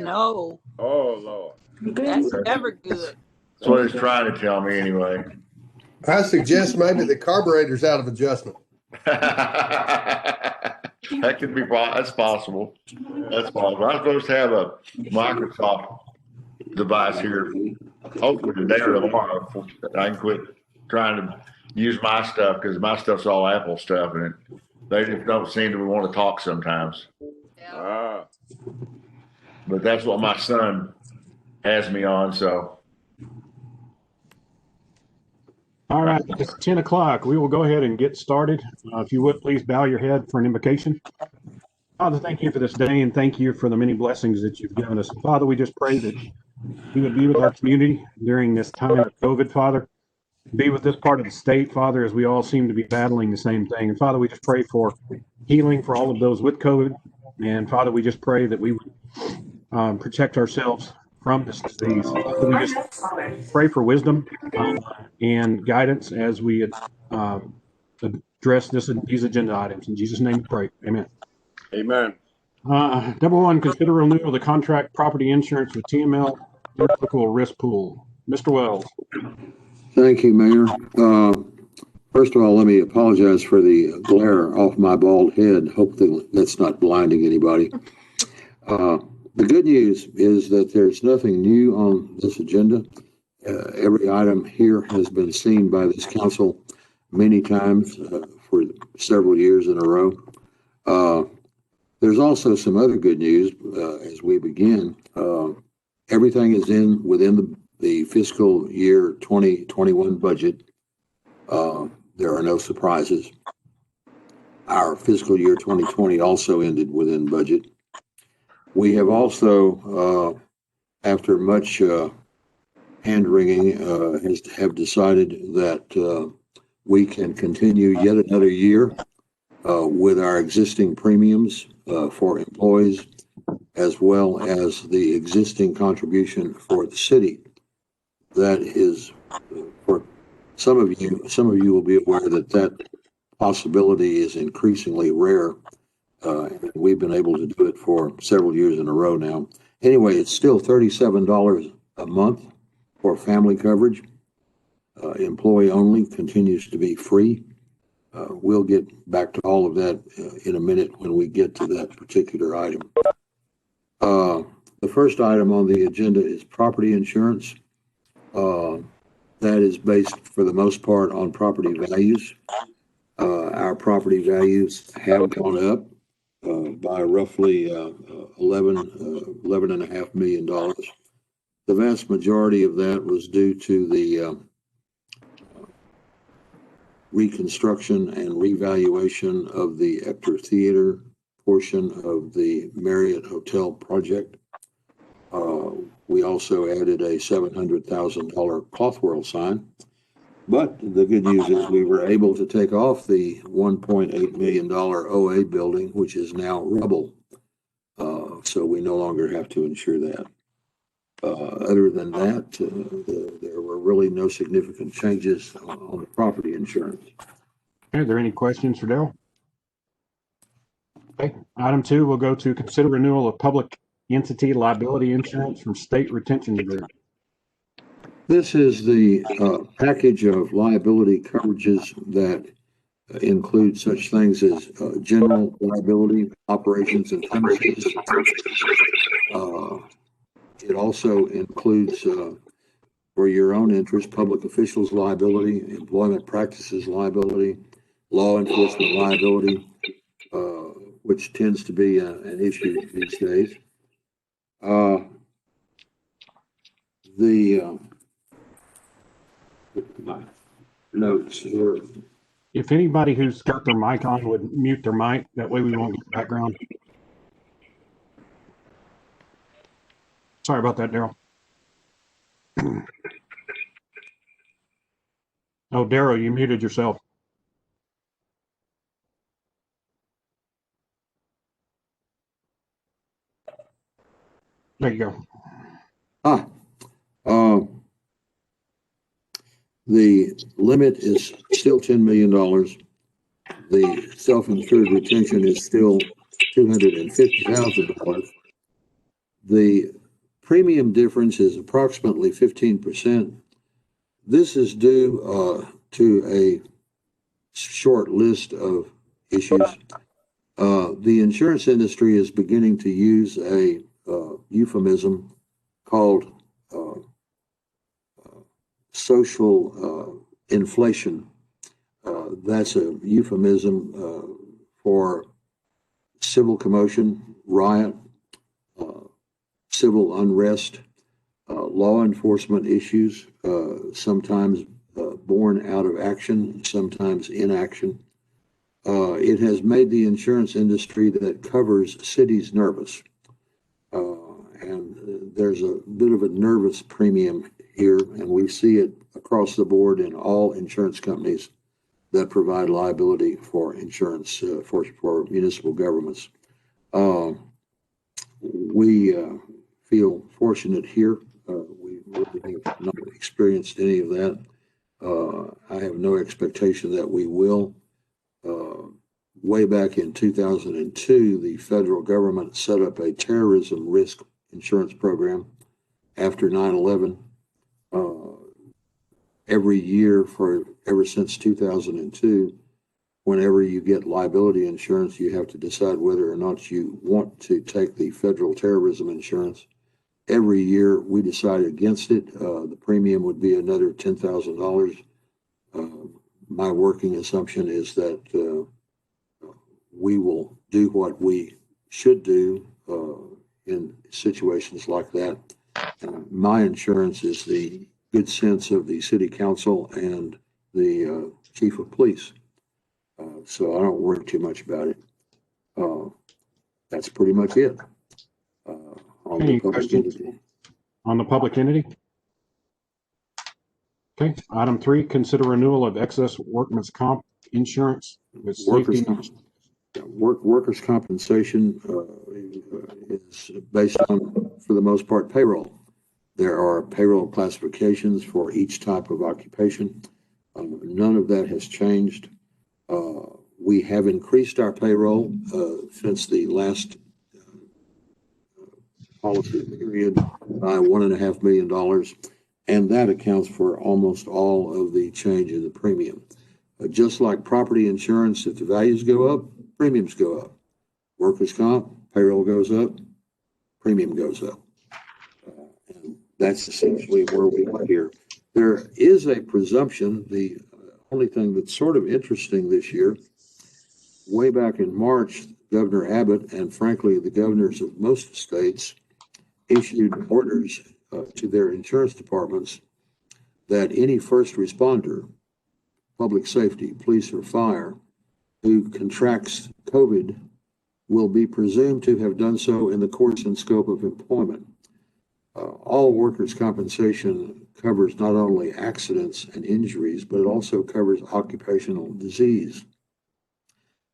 No, Oh, Lord. that's never good. That's what he's trying to tell me anyway. I suggest maybe the carburetor's out of adjustment. That could be, that's possible. That's possible. I'm supposed to have a Microsoft device here, hopefully today or tomorrow. I can quit trying to use my stuff because my stuff's all Apple stuff, and they just don't seem to want to talk sometimes. Ah. But that's what my son has me on, so. All right, it's 10 o'clock. We will go ahead and get started. If you would, please bow your head for an invocation. Father, thank you for this day, and thank you for the many blessings that you've given us. Father, we just pray that you would be with our community during this time of COVID, Father. Be with this part of the state, Father, as we all seem to be battling the same thing. And Father, we just pray for healing for all of those with COVID. And Father, we just pray that we would protect ourselves from this disease. Father, we just pray for wisdom and guidance as we address these agenda items. In Jesus' name we pray. Amen. Amen. Number one, consider renewal of the contract property insurance with TML Applicable Risk Pool. Mr. Wells. Thank you, Mayor. First of all, let me apologize for the glare off my bald head. Hopefully that's not blinding anybody. The good news is that there's nothing new on this agenda. Every item here has been seen by this council many times for several years in a row. There's also some other good news as we begin. Everything is within the fiscal year 2021 budget. There are no surprises. Our fiscal year 2020 also ended within budget. We have also, after much hand-wringing, have decided that we can continue yet another year with our existing premiums for employees, as well as the existing contribution for the city. That is, for some of you will be aware that possibility is increasingly rare. We've been able to do it for several years in a row now. Anyway, it's still $37 a month for family coverage. Employee only continues to be free. We'll get back to all of that in a minute when we get to that particular item. The first item on the agenda is property insurance. That is based for the most part on property values. Our property values have gone up by roughly $11.5 million. The vast majority of that was due to the reconstruction and revaluation of the Ector Theater portion of the Marriott Hotel project. We also added a $700,000 Clothworld sign. But the good news is we were able to take off the $1.8 million OA building, which is now rubble. So we no longer have to insure that. Other than that, there were really no significant changes on the property insurance. Are there any questions for Daryl? Okay. Item 2, we'll go to consider renewal of public entity liability insurance from State Retention Division. This is the package of liability coverages that include such things as general liability, operations and premises. It also includes, for your own interest, public officials liability, employment practices liability, law enforcement liability, which tends to be an issue these days. My notes here. If anybody who's got their mic on would mute their mic, that way we won't get background. Sorry about that, Daryl. Oh, Daryl, you muted yourself. There you go. The limit is still $10 million. The self-insured retention is still $250,000. The premium difference is approximately 15%. This is due to a short list of issues. The insurance industry is beginning to use a euphemism called social inflation. That's a euphemism for civil commotion, riot, civil unrest, law enforcement issues, sometimes born out of action, sometimes inaction. It has made the insurance industry that covers cities nervous. And there's a bit of a nervous premium here, and we see it across the board in all insurance companies that provide liability for insurance for municipal governments. We feel fortunate here. We really have not experienced any of that. I have no expectation that we will. Way back in 2002, the federal government set up a terrorism risk insurance program after 9/11. Every year ever since 2002, whenever you get liability insurance, you have to decide whether or not you want to take the federal terrorism insurance. Every year we decided against it. The premium would be another $10,000. My working assumption is that we will do what we should do in situations like that. My insurance is the good sense of the city council and the chief of police. So I don't worry too much about it. That's pretty much it. On Any the public questions entity. on the public entity? Okay, item 3, consider renewal of excess workman's comp insurance with Workers' safety. workers' compensation is based on, for the most part, payroll. There are payroll classifications for each type of occupation. None of that has changed. We have increased our payroll since the last policy period by $1.5 million, and that accounts for almost all of the change in the premium. Just like property insurance, if the values go up, premiums go up. Workers' comp, payroll goes up, premium goes up. And that's essentially where we are here. There is a presumption. The only thing that's sort of interesting this year, way back in March, Governor Abbott and frankly the governors of most states issued orders to their insurance departments that any first responder, public safety, police or fire, who contracts COVID will be presumed to have done so in the course and scope of employment. All workers' compensation covers not only accidents and injuries, but it also covers occupational disease.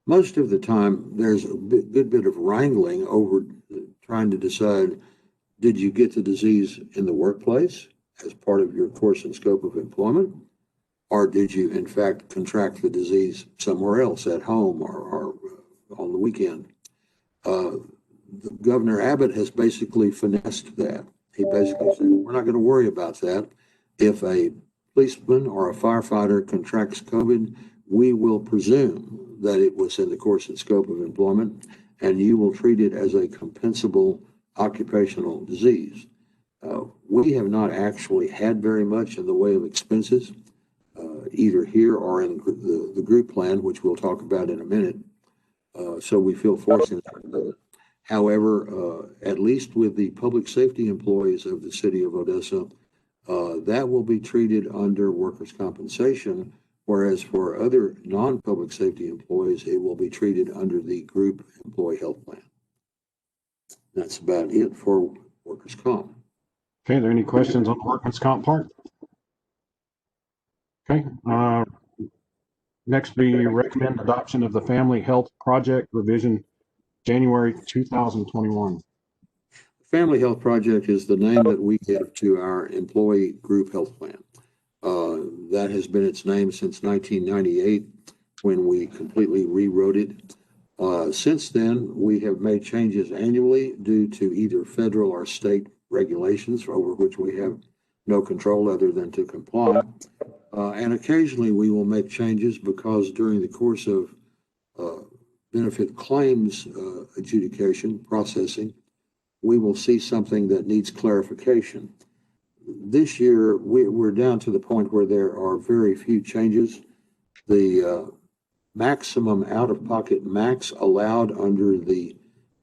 Most of the time, there's a good bit of wrangling over trying to decide, did you get the disease in the workplace as part of your course and scope of employment? Or did you, in fact, contract the disease somewhere else, at home or on the weekend? Governor Abbott has basically finessed that. He basically said, we're not going to worry about that. If a policeman or a firefighter contracts COVID, we will presume that it was in the course and scope of employment, and you will treat it as a compensable occupational disease. We have not actually had very much in the way of expenses, either here or in the group plan, which we'll talk about in a minute. So we feel fortunate. However, at least with the public safety employees of the city of Odessa, that will be treated under workers' compensation, whereas for other non-public safety employees, it will be treated under the group employee health plan. That's about it for workers' comp. Okay, are there any questions on the workman's comp part? Okay, next we recommend adoption of the Family Health Project revision January 2021. Family Health Project is the name that we give to our employee group health plan. That has been its name since 1998 when we completely rewrote it. Since then, we have made changes annually due to either federal or state regulations over which we have no control other than to comply. And occasionally we will make changes because during the course of benefit claims adjudication processing, we will see something that needs clarification. This year, we're down to the point where there are very few changes. The maximum out-of-pocket max allowed under the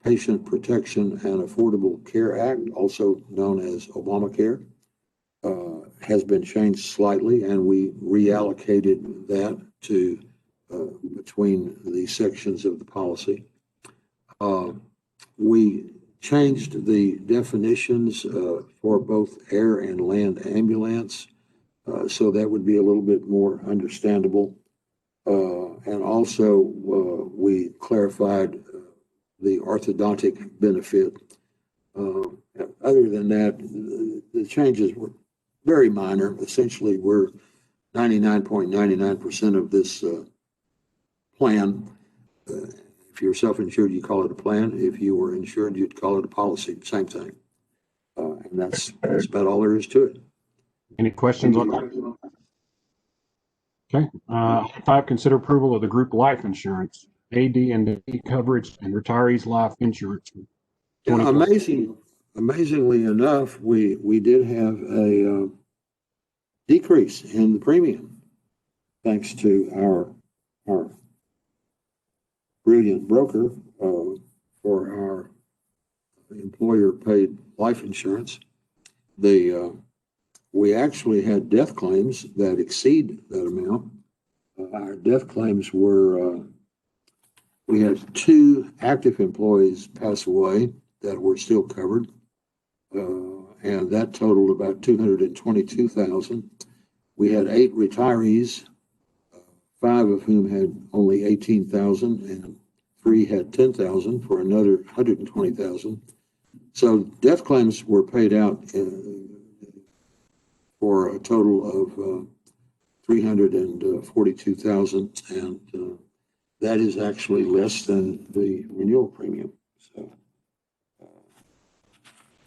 Patient Protection and Affordable Care Act, also known as Obamacare, has been changed slightly, and we reallocated that to between the sections of the policy. We changed the definitions for both air and land ambulance, so that would be a little bit more understandable. And also, we clarified the orthodontic benefit. Other than that, the changes were very minor. Essentially, we're 99.99% of this plan. If you're self-insured, you call it a plan. If you were insured, you'd call it a policy. Same thing. And that's about all there is to it. Any questions on that? Okay. 5, consider approval of the group life insurance, AD&D coverage, and retirees life insurance. Yeah, amazingly enough, we did have a decrease in the premium thanks to our brilliant broker for our employer-paid life insurance. We actually had death claims that exceed that amount. Our death claims were, we had 2 active employees pass away that were still covered, and that totaled about $222,000. We had 8 retirees, 5 of whom had only $18,000, and 3 had $10,000 for another $120,000. So death claims were paid out for a total of $342,000, and that is actually less than the renewal premium. So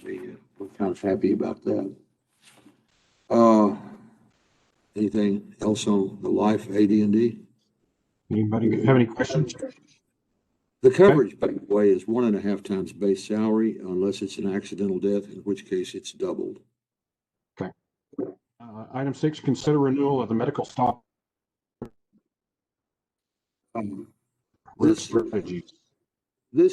we're kind of happy about that. Anything else on the life AD&D? Anybody have any questions? The coverage, by the way, is 1.5 times base salary unless it's an accidental death, in which case it's doubled. Okay. Item 6, consider renewal of the medical stop. This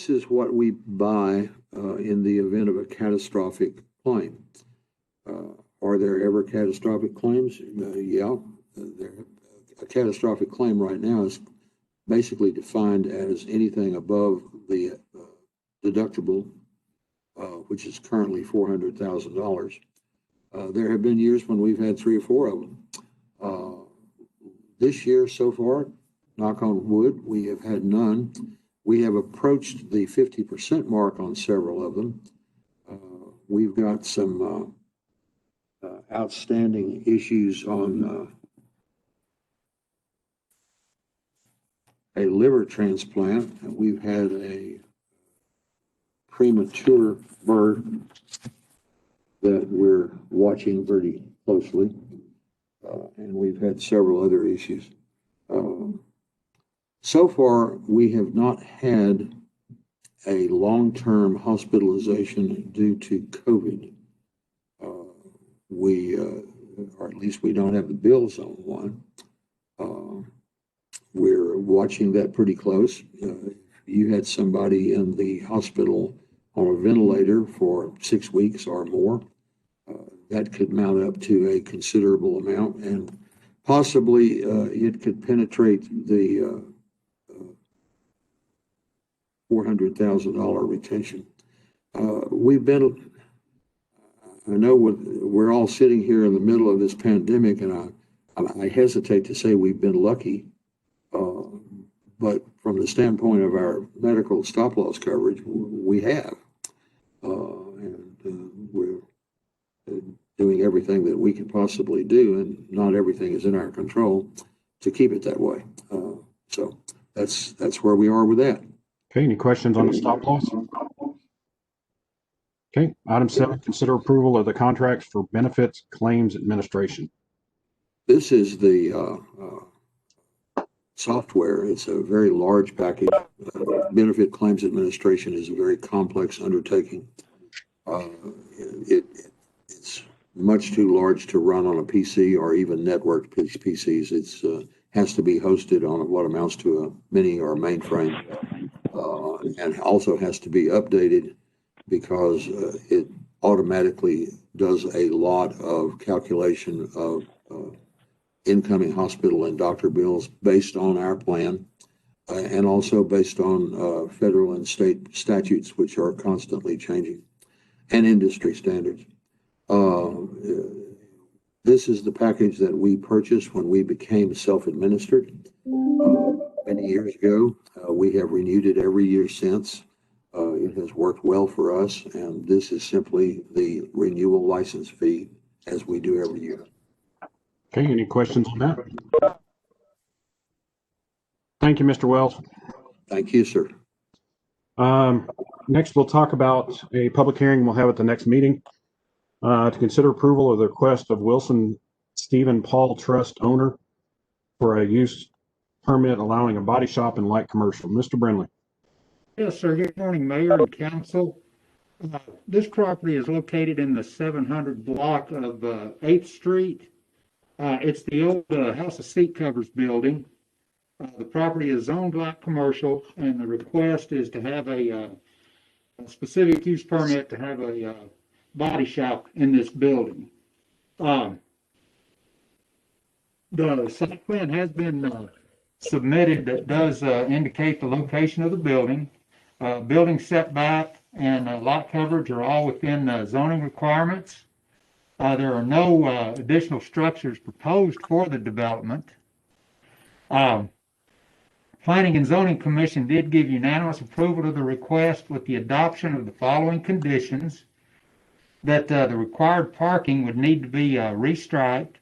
is what we buy in the event of a catastrophic claim. Are there ever catastrophic claims? Yeah. A catastrophic claim right now is basically defined as anything above the deductible, which is currently $400,000. There have been years when we've had 3 or 4 of them. This year so far, knock on wood, we have had none. We have approached the 50% mark on several of them. We've got some outstanding issues on a liver transplant. We've had a premature birth that we're watching very closely, and we've had several other issues. So far, we have not had a long-term hospitalization due to COVID. Or at least we don't have the bills on one. We're watching that pretty close. You had somebody in the hospital on a ventilator for 6 weeks or more. That could mount up to a considerable amount, and possibly it could penetrate the $400,000 retention. I know we're all sitting here in the middle of this pandemic, and I hesitate to say we've been lucky, but from the standpoint of our medical stop-loss coverage, we have. And we're doing everything that we can possibly do, and not everything is in our control to keep it that way. So that's where we are with that. Okay, any questions on the stop loss? Okay, item 7, consider approval of the contracts for benefits claims administration. This is the software. It's a very large package. Benefit claims administration is a very complex undertaking. It's much too large to run on a PC or even networked PCs. It's has to be hosted on what amounts to a mini or a mainframe, and also has to be updated because it automatically does a lot of calculation of incoming hospital and doctor bills based on our plan, and also based on federal and state statutes, which are constantly changing, and industry standards. This is the package that we purchased when we became self-administered many years ago. We have renewed it every year since. It has worked well for us, and this is simply the renewal license fee as we do every year. Okay, any questions on that? Thank you, Mr. Wells. Thank you, sir. Next, we'll talk about a public hearing we'll have at the next meeting to consider approval of the request of Wilson Stephen Paul Trust owner for a use permit allowing a body shop and light commercial. Mr. Brindley. Yes, sir. Good morning, Mayor and Council. This property is located in the 700 block of 8th Street. It's the old House of Seat Covers building. The property is zoned light commercial, and the request is to have a specific use permit to have a body shop in this building. The site plan has been submitted that does indicate the location of the building. Building setback and lot coverage are all within zoning requirements. There are no additional structures proposed for the development. Planning and Zoning Commission did give unanimous approval to the request with the adoption of the following conditions: that the required parking would need to be restriped.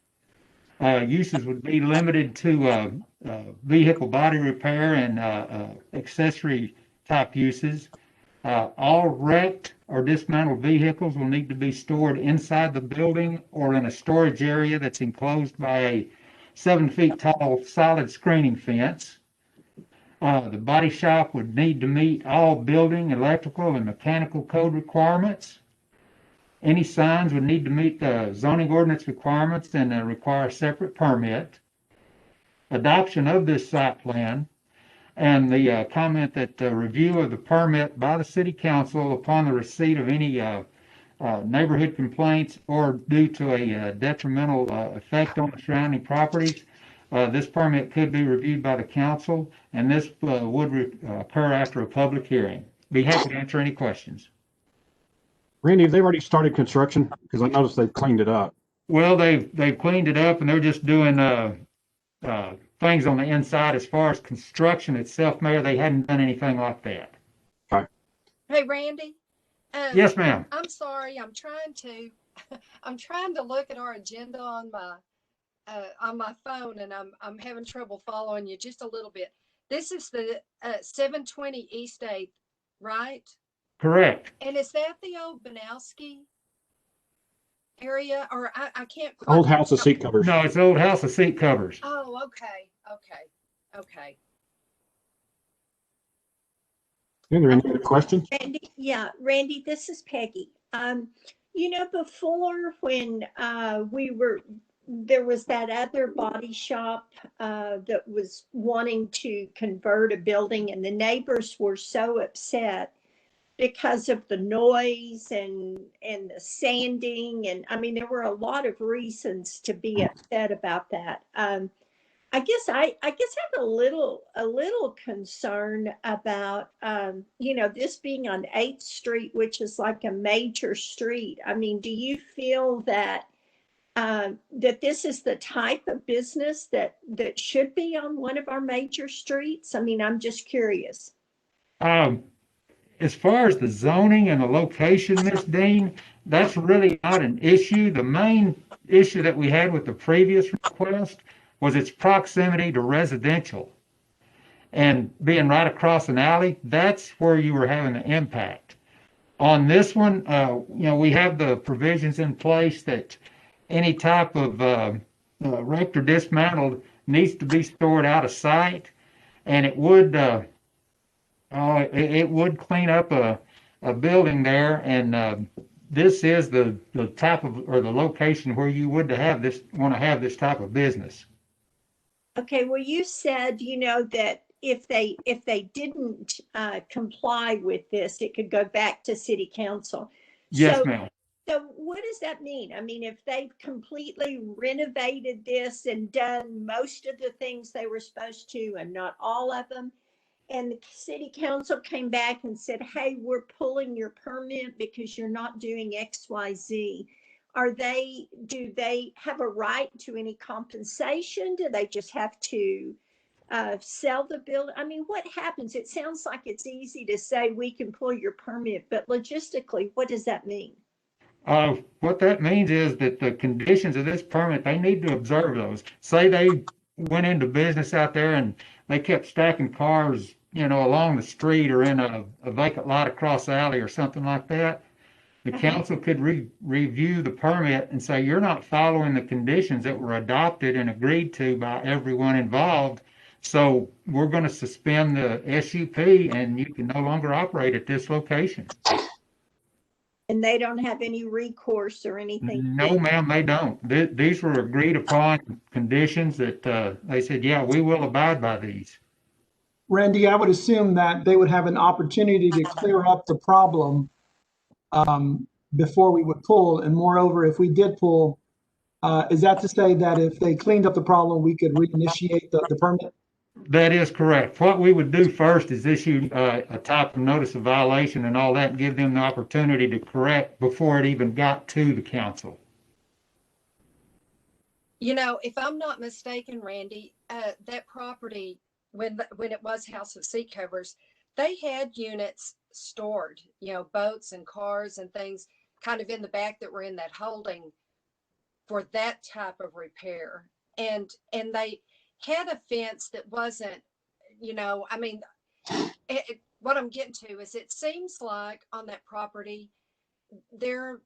Uses would be limited to vehicle body repair and accessory type uses. All wrecked or dismantled vehicles will need to be stored inside the building or in a storage area that's enclosed by a 7 feet tall solid screening fence. The body shop would need to meet all building, electrical, and mechanical code requirements. Any signs would need to meet the zoning ordinance requirements and require a separate permit. Adoption of this site plan and the comment that review of the permit by the City Council upon the receipt of any neighborhood complaints or due to a detrimental effect on the surrounding properties. This permit could be reviewed by the council, and this would occur after a public hearing. Be happy to answer any questions. Randy, have they already started construction? Because I noticed they've cleaned it up. Well, they've cleaned it up, and they're just doing things on the inside. As far as construction itself, Mayor, they hadn't done anything like that. Hey, Randy. Yes, ma'am. I'm sorry. I'm trying to look at our agenda on my phone, and I'm having trouble following you just a little bit. This is the 720 East 8th, right? Correct. And is that the old Banowski area? Or I can't quite. Old House of Seat Covers. No, it's the old House of Seat Covers. Oh, okay. Are there any other questions? Randy, this is Peggy. Before when there was that other body shop that was wanting to convert a building, and the neighbors were so upset because of the noise and the sanding, and I mean there were a lot of reasons to be upset about that. I guess I have a little concern about this being on 8th Street, which is like a major street. I mean, do you feel that that this is the type of business that should be on one of our major streets? I mean, I'm just curious. As far as the zoning and the location, Ms. Dean, that's really not an issue. The main issue that we had with the previous request was its proximity to residential. and being right across an alley, that's where you were having the impact. On this one, we have the provisions in place that any type of wrecked or dismantled needs to be stored out of sight, and it would clean up a building there, and this is the type of, or the location where you would want to have this type of business. Okay, well, you said, that if they didn't comply with this, it could go back to city council. Yes, ma'am. So what does that mean? I mean, if they've completely renovated this and done most of the things they were supposed to and not all of them, and the city council came back and said, hey, we're pulling your permit because you're not doing XYZ. Do they have a right to any compensation? Do they just have to sell the building? I mean, what happens? It sounds like it's easy to say we can pull your permit, but logistically, what does that mean? What that means is that the conditions of this permit, they need to observe those. Say they went into business out there and they kept stacking cars, along the street or in a vacant lot across the alley or something like that. The council could review the permit and say, you're not following the conditions that were adopted and agreed to by everyone involved. So we're going to suspend the SUP and you can no longer operate at this location. And they don't have any recourse or anything? No, ma'am, they don't. These were agreed upon conditions that they said, yeah, we will abide by these. Randy, I would assume that they would have an opportunity to clear up the problem before we would pull. And moreover, if we did pull, is that to say that if they cleaned up the problem, we could reinitiate the permit? That is correct. What we would do first is issue a type of notice of violation and all that, and give them the opportunity to correct before it even got to the council. If I'm not mistaken, Randy, that property, when it was House of Seat Covers, they had units stored, boats and cars and things kind of in the back that were in that holding for that type of repair. And they had a fence that wasn't, what I'm getting to is it seems like on that property, their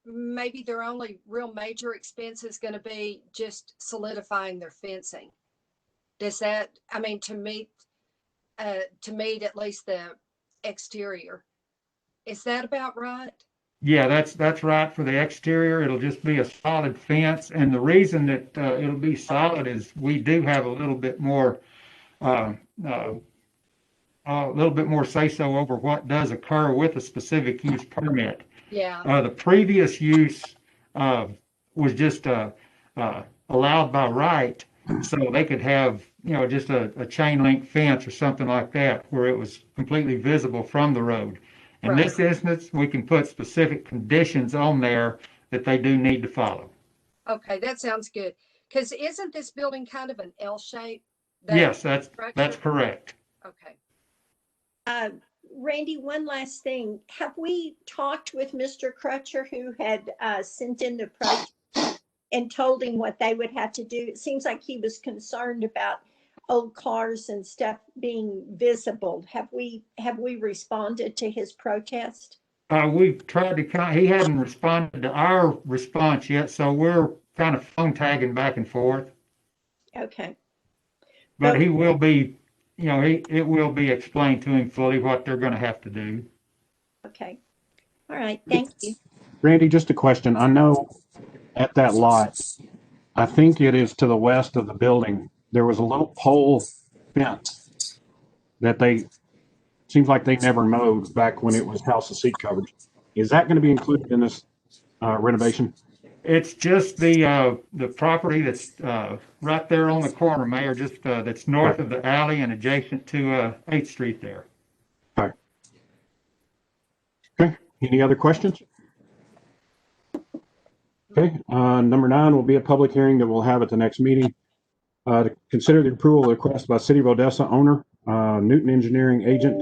only real major expense is going to be just solidifying their fencing. Does that, to meet at least the exterior. Is that about right? Yeah, that's right for the exterior. It'll just be a solid fence, and the reason that it'll be solid is we do have a little bit more say so over what does occur with a specific use permit. Yeah. The previous use was just allowed by right, so they could have just a chain link fence or something like that where it was completely visible from the road. In this instance, we can put specific conditions on there that they do need to follow. Okay, that sounds good. Because isn't this building kind of an L shape? Yes, that's correct. Okay. Randy, one last thing. Have we talked with Mr. Crutcher, who had sent in the project and told him what they would have to do? It seems like he was concerned about old cars and stuff being visible. Have we responded to his protest? We've tried to he hadn't responded to our response yet, so we're kind of phone tagging back and forth. Okay. But he will be, it will be explained to him fully what they're going to have to do. Okay. All right. Thank you. Randy, just a question. I know at that lot, I think it is to the west of the building, there was a little pole fence that seems like they never mowed back when it was House of Seat Covers. Is that going to be included in this renovation? It's just the property that's right there on the corner, Mayor, just that's north of the alley and adjacent to 8th Street there. All right. Okay. Any other questions? Okay. Number 9 will be a public hearing that we'll have at the next meeting. To consider the approval of the request by City of Odessa owner, Newton Engineering agent,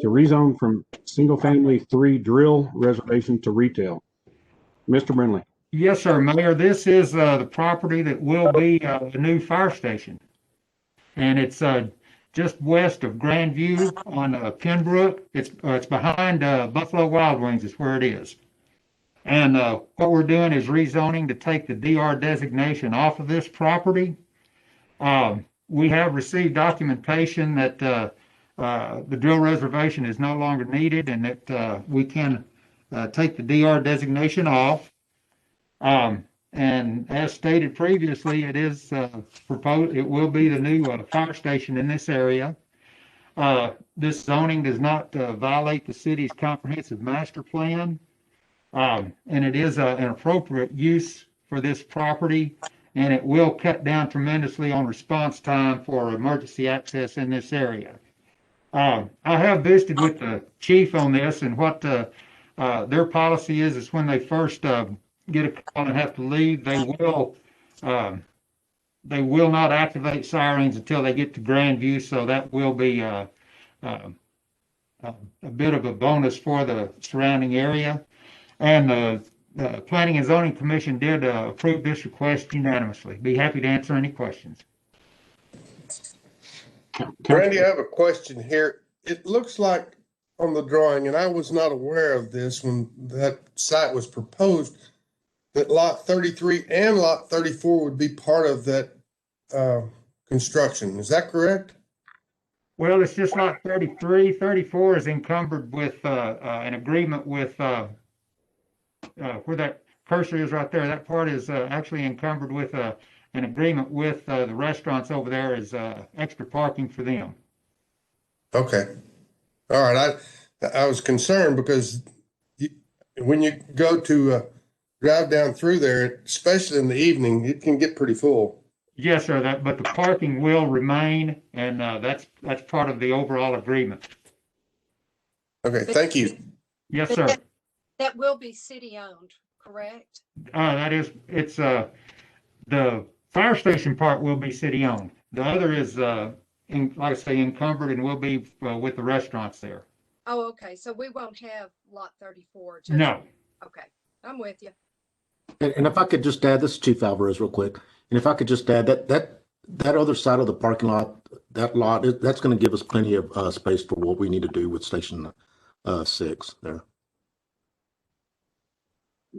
to rezone from single-family 3 drill reservation to retail. Mr. Brindley. Yes, sir, Mayor. This is the property that will be the new fire station. And it's just west of Grandview on Pembroke. It's behind Buffalo Wild Wings is where it is. And what we're doing is rezoning to take the DR designation off of this property. We have received documentation that the drill reservation is no longer needed and that we can take the DR designation off. And as stated previously, it is proposed, it will be the new fire station in this area. This zoning does not violate the city's comprehensive master plan. And it is an appropriate use for this property, and it will cut down tremendously on response time for emergency access in this area. I have visited with the chief on this, and what their policy is when they first get a call and have to leave, they will not activate sirens until they get to Grandview, so that will be a bit of a bonus for the surrounding area. And the Planning and Zoning Commission did approve this request unanimously. Be happy to answer any questions. Randy, I have a question here. It looks like on the drawing, and I was not aware of this when that site was proposed, that lot 33 and lot 34 would be part of that construction. Is that correct? Well, it's just lot 33. 34 is encumbered with an agreement with where that cursor is right there. That part is actually encumbered with an agreement with the restaurants over there as extra parking for them. Okay. All right. I was concerned because when you go to drive down through there, especially in the evening, it can get pretty full. Yes, sir. But the parking will remain, and that's part of the overall agreement. Okay. Thank you. Yes, sir. That will be city owned, correct? It's the fire station part will be city owned. The other is, like I say, encumbered and will be with the restaurants there. Oh, okay. So we won't have lot 34. No. Okay. I'm with you. And if I could just add, this is Chief Alvarez real quick. And if I could just add that other side of the parking lot, that's going to give us plenty of space for what we need to do with Station 6 there.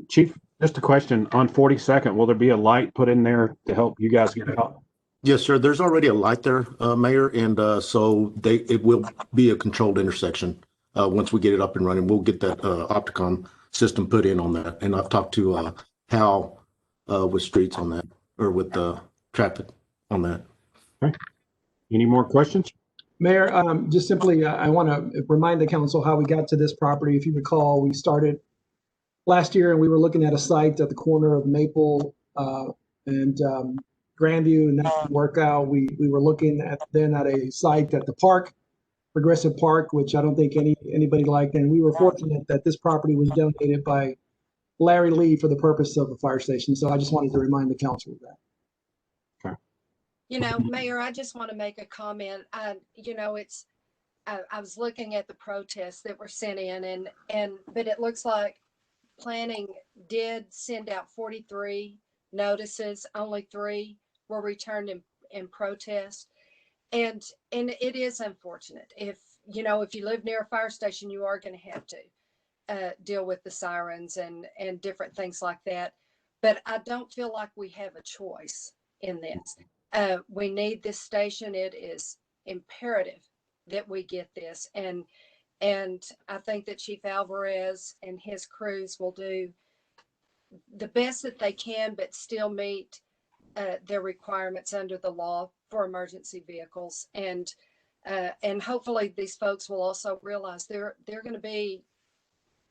Chief, just a question on 42nd. Will there be a light put in there to help you guys get out? Yes, sir. There's already a light there, Mayor, and so it will be a controlled intersection. Once we get it up and running, we'll get that Opticom system put in on that. And I've talked to Hal with streets on that, or with traffic on that. Okay. Any more questions? Mayor, just simply, I want to remind the council how we got to this property. If you recall, we started last year and we were looking at a site at the corner of Maple and Grandview, and that didn't work out. We were looking at a site at the park, Progressive Park, which I don't think anybody liked. And we were fortunate that this property was donated by Larry Lee for the purpose of a fire station. So I just wanted to remind the council of that. You know, Mayor, I just want to make a comment. I was looking at the protests that were sent in, but it looks like planning did send out 43 notices. Only 3 were returned in protest, and it is unfortunate. If you live near a fire station, you are going to have to deal with the sirens and different things like that. But I don't feel like we have a choice in this. We need this station. It is imperative that we get this. And I think that Chief Alvarez and his crews will do the best that they can, but still meet their requirements under the law for emergency vehicles. And hopefully these folks will also realize they're going to be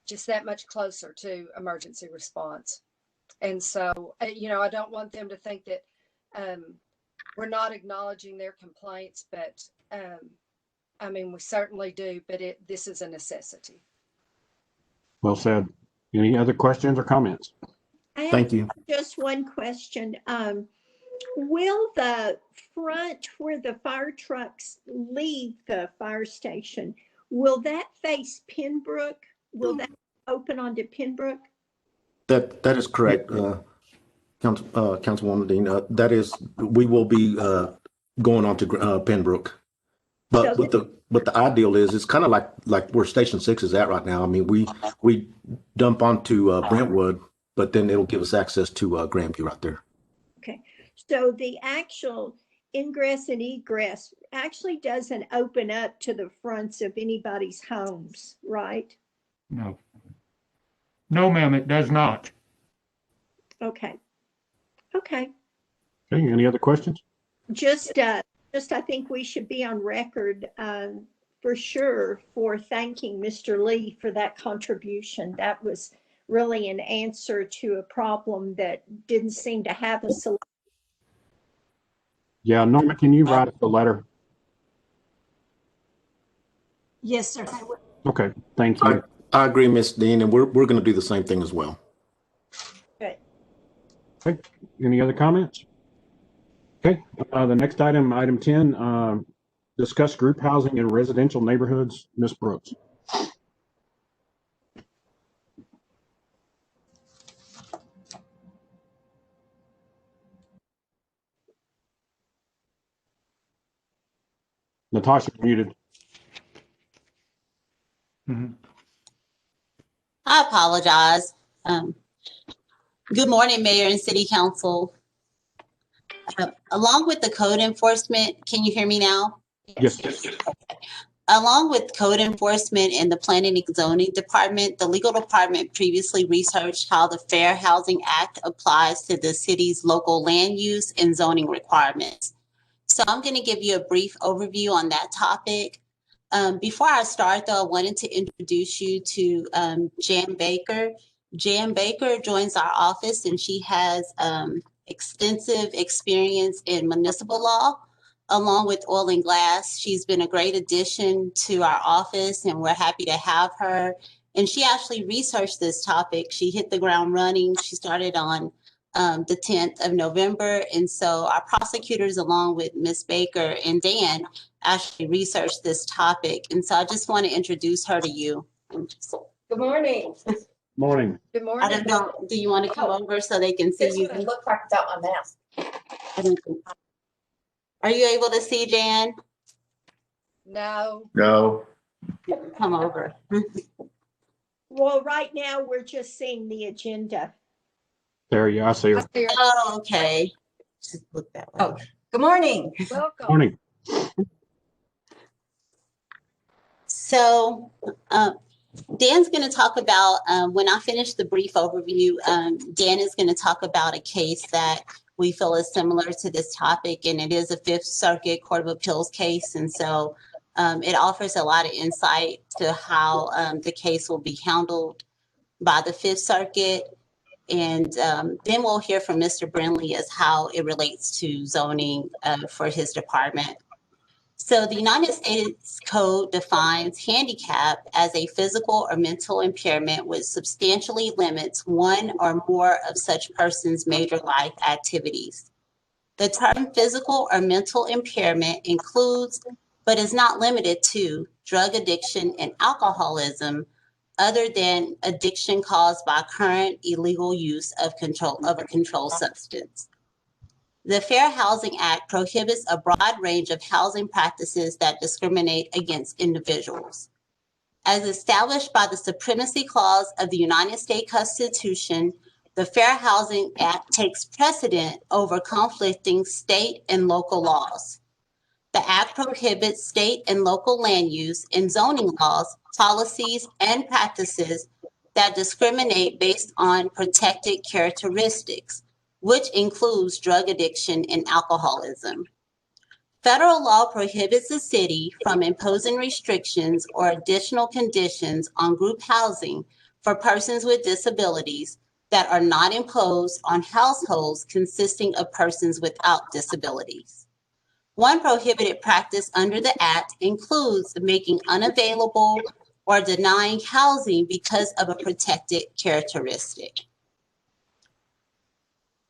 just that much closer to emergency response. And so, I don't want them to think that we're not acknowledging their complaints, but we certainly do, but this is a necessity. Well said. Any other questions or comments? Thank you. Just one question. Will the front where the fire trucks leave the fire station, will that face Pembroke? Will that open onto Pembroke? That is correct, Councilwoman Dean. We will be going on to Pembroke. But So the ideal is it's kind of like where Station 6 is at right now. I mean, we dump onto Brentwood, but then it'll give us access to Grandview right there. okay, so the actual ingress and egress actually doesn't open up to the fronts of anybody's homes, right? No. No, ma'am, it does not. Okay. Okay. Okay, any other questions? Just I think we should be on record, for sure, for thanking Mr. Lee for that contribution. That was really an answer to a problem that didn't seem to have a solution. Yeah, Norma, can you write us a letter? Yes, sir. Okay, thank you. I agree, Ms. Dean, and we're going to do the same thing as well. Good. Okay, any other comments? Okay, the next item, item 10, discuss group housing in residential neighborhoods. Ms. Brooks. Natasha, muted. Mhm. I apologize. Good morning, Mayor and City Council. Along with the code enforcement, can you hear me now? Yes. Along with code enforcement and the Planning and Zoning Department, the legal department previously researched how the Fair Housing Act applies to the city's local land use and zoning requirements. So I'm going to give you a brief overview on that topic. Before I start, though, I wanted to introduce you to Jan Baker. Jan Baker joins our office, and she has extensive experience in municipal law, along with oil and gas. She's been a great addition to our office, and we're happy to have her. And she actually researched this topic. She hit the ground running. She started on the 10th of November. And so our prosecutors, along with Ms. Baker and Dan, actually researched this topic. And so I just want to introduce her to you. Good morning. Morning. Good I morning. don't know, do you want to come over so they can see This you? would look like without my mask. I don't think- Are you able to see Jan? No. No. Come over. Well, right now, we're just seeing the agenda. There you, I see her. Oh, okay. Just look that way. Oh, good morning. Welcome. Morning. So Dan's going to talk about, when I finish the brief overview, Dan is going to talk about a case that we feel is similar to this topic, and it is a Fifth Circuit Court of Appeals case. And so it offers a lot of insight to how the case will be handled by the Fifth Circuit. And then we'll hear from Mr. Brindley as how it relates to zoning for his department. So the United States Code defines handicap as a physical or mental impairment which substantially limits one or more of such person's major life activities. The term physical or mental impairment includes, but is not limited to, drug addiction and alcoholism, other than addiction caused by current illegal use of a controlled substance. The Fair Housing Act prohibits a broad range of housing practices that discriminate against individuals. As established by the Supremacy Clause of the United States Constitution, the Fair Housing Act takes precedent over conflicting state and local laws. The Act prohibits state and local land use and zoning laws, policies, and practices that discriminate based on protected characteristics, which includes drug addiction and alcoholism. Federal law prohibits the city from imposing restrictions or additional conditions on group housing for persons with disabilities that are not imposed on households consisting of persons without disabilities. One prohibited practice under the Act includes making unavailable or denying housing because of a protected characteristic.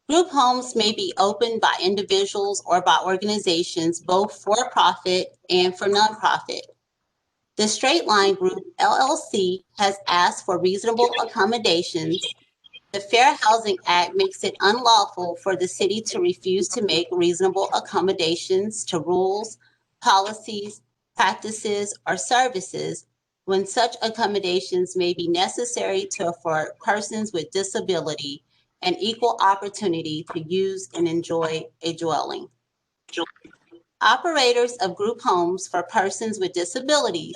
Group homes may be opened by individuals or by organizations, both for profit and for nonprofit. The Straight Line Group, LLC, has asked for reasonable accommodations. The Fair Housing Act makes it unlawful for the city to refuse to make reasonable accommodations to rules, policies, practices, or services when such accommodations may be necessary to afford persons with disability an equal opportunity to use and enjoy a dwelling. Operators of group homes for persons with disabilities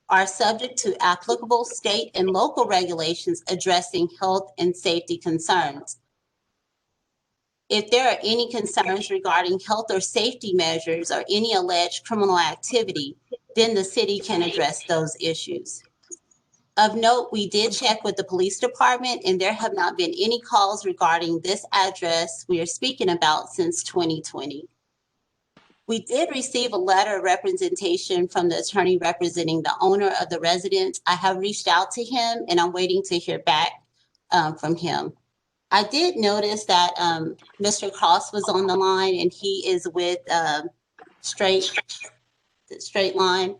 are subject to applicable state and local regulations addressing health and safety concerns. If there are any concerns regarding health or safety measures or any alleged criminal activity, then the city can address those issues. Of note, we did check with the police department and there have not been any calls regarding this address we are speaking about since 2020. We did receive a letter of representation from the attorney representing the owner of the residence. I have reached out to him and I'm waiting to hear back from him. I did notice that Mr. Cross was on the line and he is with Straight Line.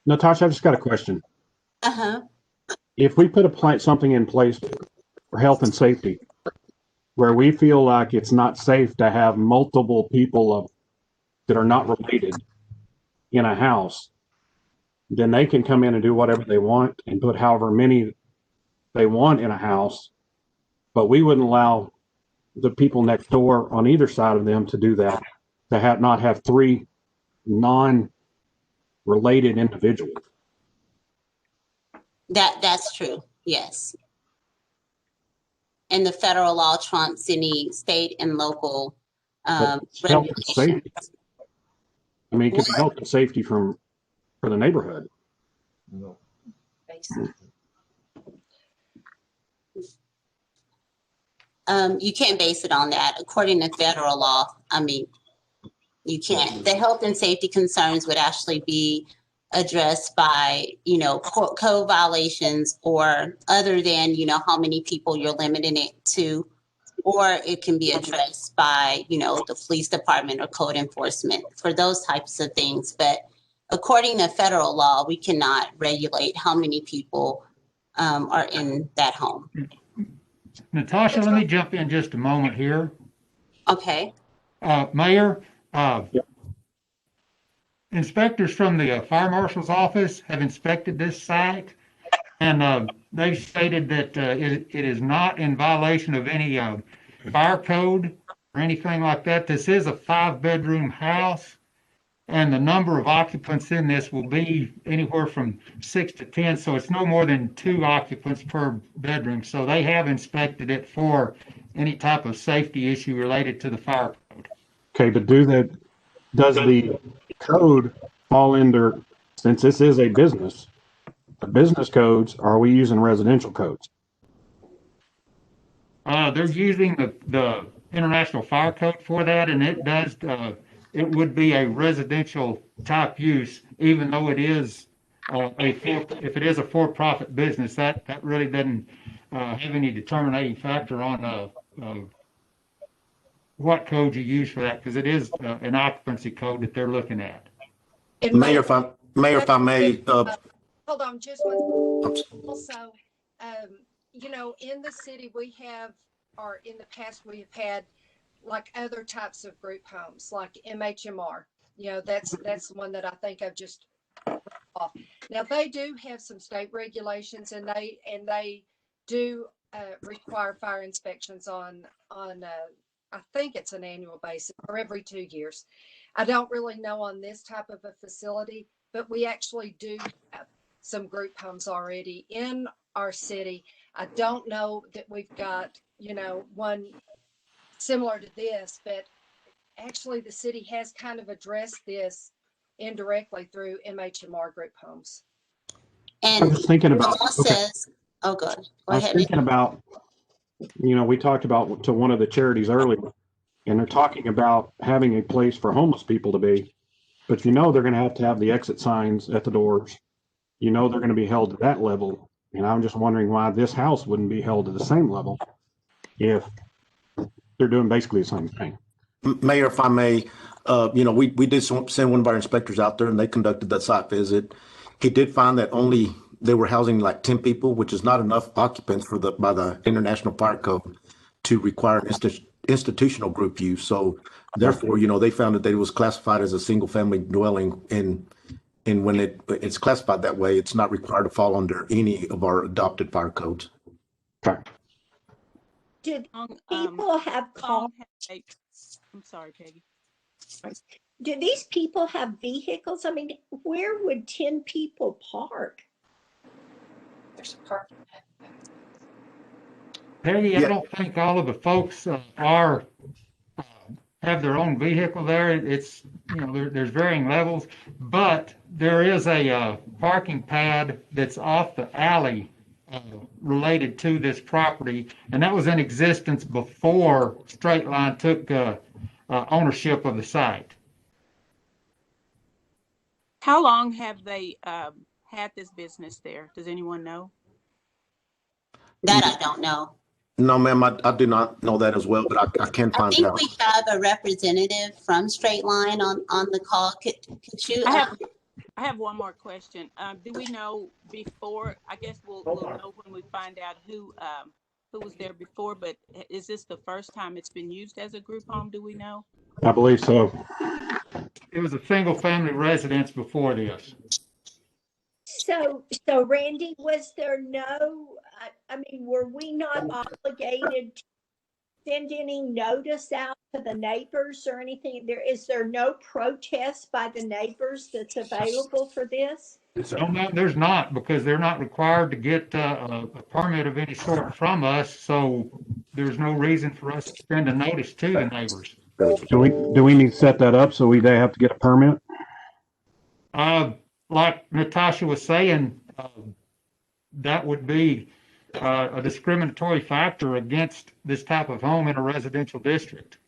Natasha, I just got a question. Uh-huh. If we put something in place for health and safety, where we feel like it's not safe to have multiple people that are not related in a house, then they can come in and do whatever they want and put however many they want in a house, but we wouldn't allow the people next door on either side of them to do that, to not have three non-related individuals. That's true, yes. And the federal law trumps any state and local Health and regulations. safety. I mean, it could be health and safety for the neighborhood. You can't base it on that. According to federal law, I mean, you can't. The health and safety concerns would actually be addressed by, code violations or other than, how many people you're limiting it to, or it can be addressed by, the police department or code enforcement for those types of things. But according to federal law, we cannot regulate how many people are in that home. Natasha, let me jump in just a moment here. Okay. Mayor, inspectors from the fire marshal's office have inspected this site, and they stated that it is not in violation of any fire code or anything like that. This is a 5-bedroom house, and the number of occupants in this will be anywhere from 6 to 10, so it's no more than 2 occupants per bedroom. So they have inspected it for any type of safety issue related to the fire code. Okay, but does the code fall under, since this is a business, the business codes, or are we using residential codes? They're using the International Fire Code for that, and it does, it would be a residential type use, even though it is if it is a for-profit business, that really doesn't have any determining factor on what code you use for that, because it is an occupancy code that they're looking at. Mayor, if I may. Hold on, just one. Also, in the city we have, or in the past we have had, like other types of group homes, like MHMR. That's the one that I think I've just off. Now they do have some state regulations, and they do require fire inspections on I think it's an annual basis or every 2 years. I don't really know on this type of a facility, but we actually do have some group homes already in our city. I don't know that we've got, one similar to this, but actually the city has kind of addressed this indirectly through MHMR group homes. And I was thinking about, says, oh, good. Go I was ahead. thinking about, we talked about to one of the charities earlier, and they're talking about having a place for homeless people to be, but they're going to have the exit signs at the doors. They're going to be held to that level. And I'm just wondering why this house wouldn't be held to the same level if they're doing basically the same thing. Mayor, if I may, we did send one of our inspectors out there and they conducted that site visit. He did find that only they were housing like 10 people, which is not enough occupants by the International Fire Code to require institutional group use. So therefore, they found that it was classified as a single family dwelling, and when it's classified that way, it's not required to fall under any of our adopted fire codes. Okay. Do Long, people have cars? long have they- I'm sorry, Peggy. Do these people have vehicles? I mean, where would 10 people park? There's a park. Peggy, I Yeah. don't think all of the folks have their own vehicle there. It's, there's varying levels, but there is a parking pad that's off the alley related to this property, and that was in existence before Straight Line took ownership of the site. How long have they had this business there? Does anyone know? That I don't know. No, ma'am, I do not know that as well, but I can I find think out. we have a representative from Straight Line on the call. Could you? I have one more question. Do we know before? I guess we'll know when we find out who was there before. But is this the first time it's been used as a group home? Do we know? I believe so. It was a single family residence before this. So Randy, was there no, I mean, were we not obligated to send any notice out to the neighbors or anything? Is there no protest by the neighbors that's available for this? No, there's not, because they're not required to get a permit of any sort from us, so there's no reason for us to send a notice to the neighbors. Do we need to set that up so they have to get a permit? Like Natasha was saying, that would be a discriminatory factor against this type of home in a residential district.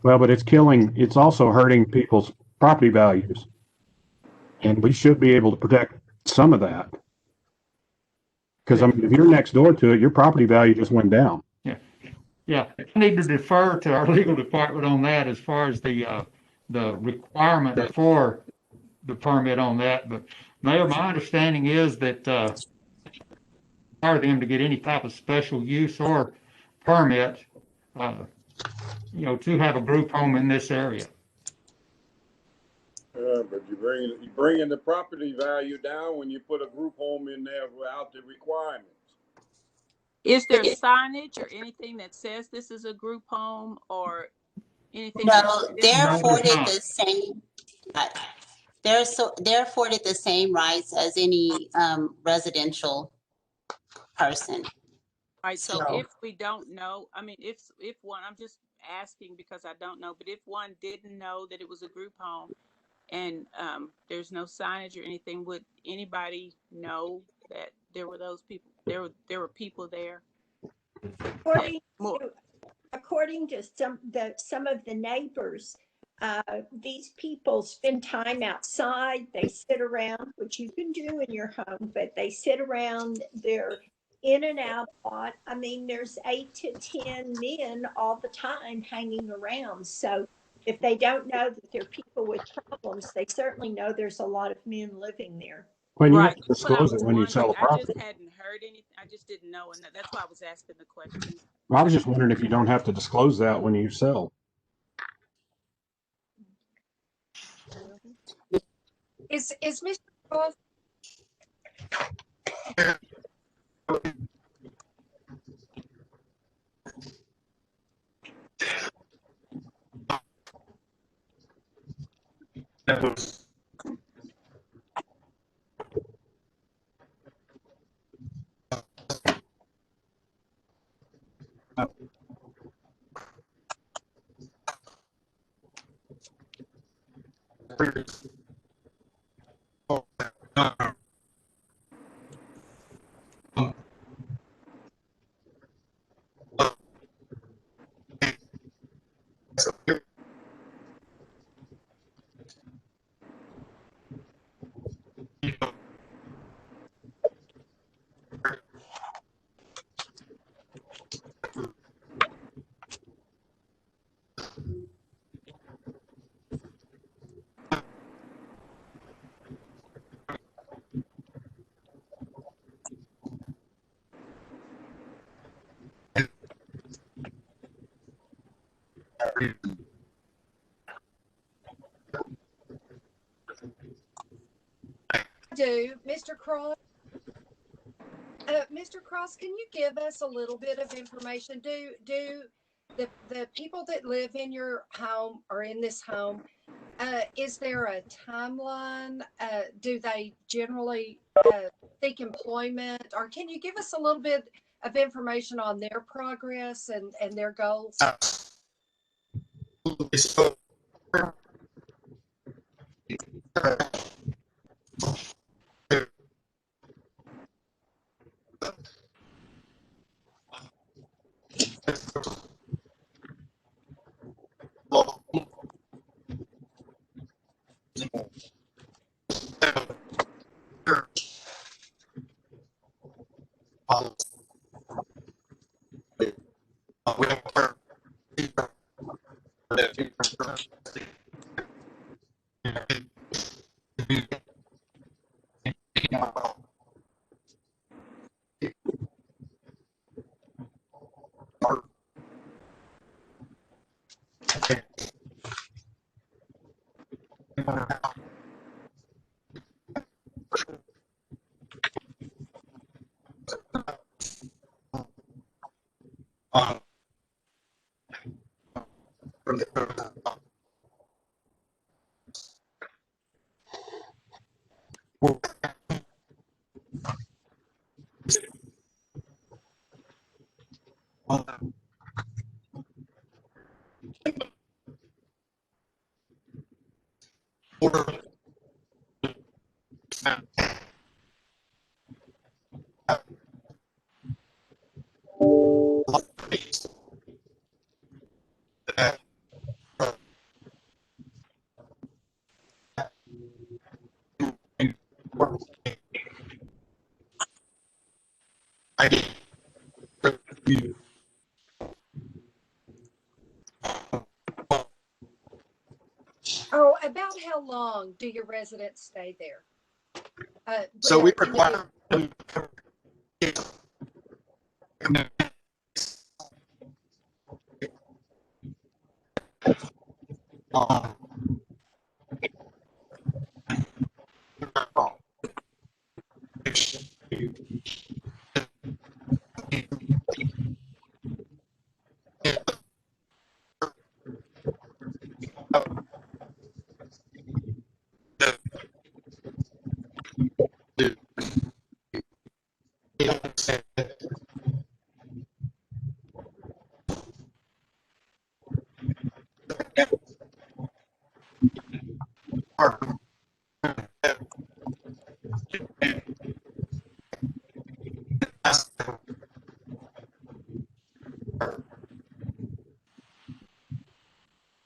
Well, but it's also hurting people's property values. And we should be able to protect some of that. Because, I mean, if you're next door to it, your property value just went down. Yeah, I need to defer to our legal department on that as far as the requirement for the permit on that. But Mayor, my understanding is that require them to get any type of special use or permit, to have a group home in this area. But you bringing the property value down when you put a group home in there without the requirements. Is there signage or anything that says this is a group home or anything? No, they're No, afforded there's not. the same. They're afforded the same rights as any residential person. All right, so if we don't know, I mean, if one, I'm just asking because I don't know, but if one didn't know that it was a group home and there's no signage or anything, would anybody know that there were those people? There were people there. According to some of the neighbors, these people spend time outside. They sit around, which you can do in your home, but they sit around. They're in and out a lot. I mean, there's 8 to 10 men all the time hanging around. So if they don't know that there are people with problems, they certainly know there's a lot of men living there. Well, you Right. have to disclose it when you sell the I property. just hadn't heard anything. I just didn't know, and that's why I was asking the question. I was just wondering if you don't have to disclose that when you sell. Is Mr. Cross? Do, Mr. Cross. Mr. Cross, can you give us a little bit of information? Do the people that live in your home or in this home, is there a timeline? Do they generally seek employment, or can you give us a little bit of information on their progress and their goals? So, Oh, about how long do your residents stay there? so we individually?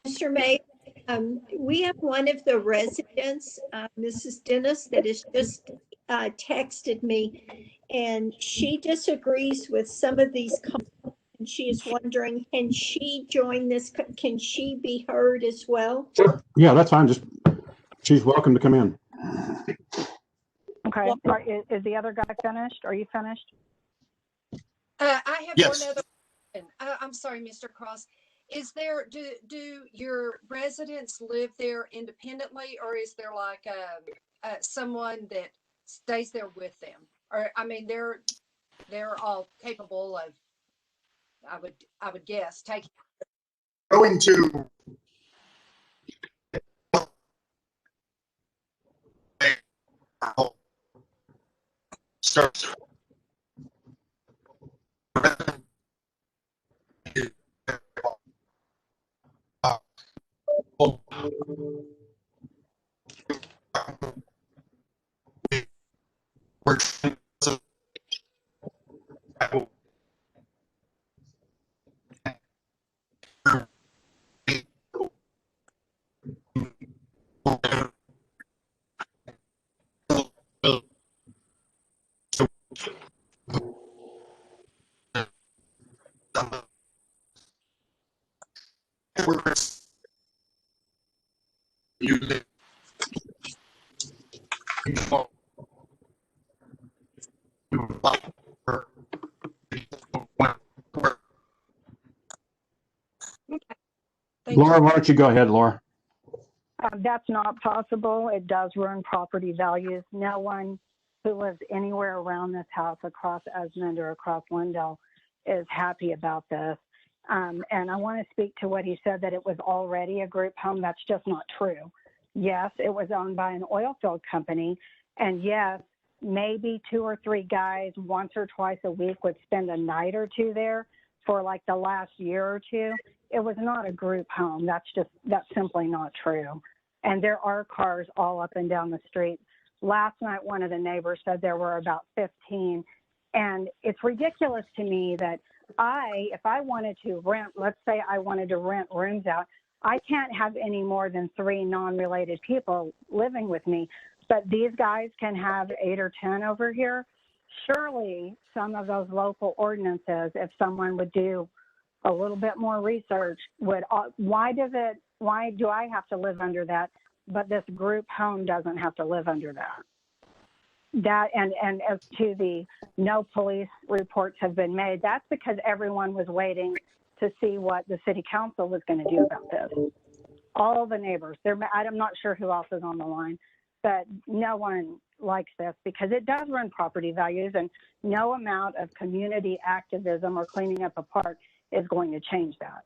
Mr. Mayor, we have one of the residents, Mrs. Dennis, that has just texted me, and she disagrees with some of these comments. And she is wondering, can she join this? Can she be heard as well? Yeah, that's fine. She's welcome to come in. Okay. Is the other guy finished? Are you finished? I have Yes. one other question. I'm sorry, Mr. Cross. Do your residents live there independently, or is there like someone that stays there with them? Or I mean, they're all capable of, I would guess, taking. Going to start. You live. Laura, why don't you go ahead, Laura? That's not possible. It does ruin property values. No one who lives anywhere around this house across Esmond or across Lindell is happy about this. And I want to speak to what he said, that it was already a group home. That's just not true. Yes, it was owned by an oil field company. And yes, maybe 2 or 3 guys once or twice a week would spend a night or two there for like the last year or two. It was not a group home. That's simply not true. And there are cars all up and down the street. Last night, one of the neighbors said there were about 15. And it's ridiculous to me that if I wanted to rent, let's say I wanted to rent rooms out, I can't have any more than 3 non-related people living with me. But these guys can have 8 or 10 over here. Surely some of those local ordinances, if someone would do a little bit more research, why do I have to live under that, but this group home doesn't have to live under that? And as to the no police reports have been made, that's because everyone was waiting to see what the city council was going to do about this. All the neighbors, I'm not sure who else is on the line, but no one likes this because it does ruin property values, and no amount of community activism or cleaning up a park is going to change that.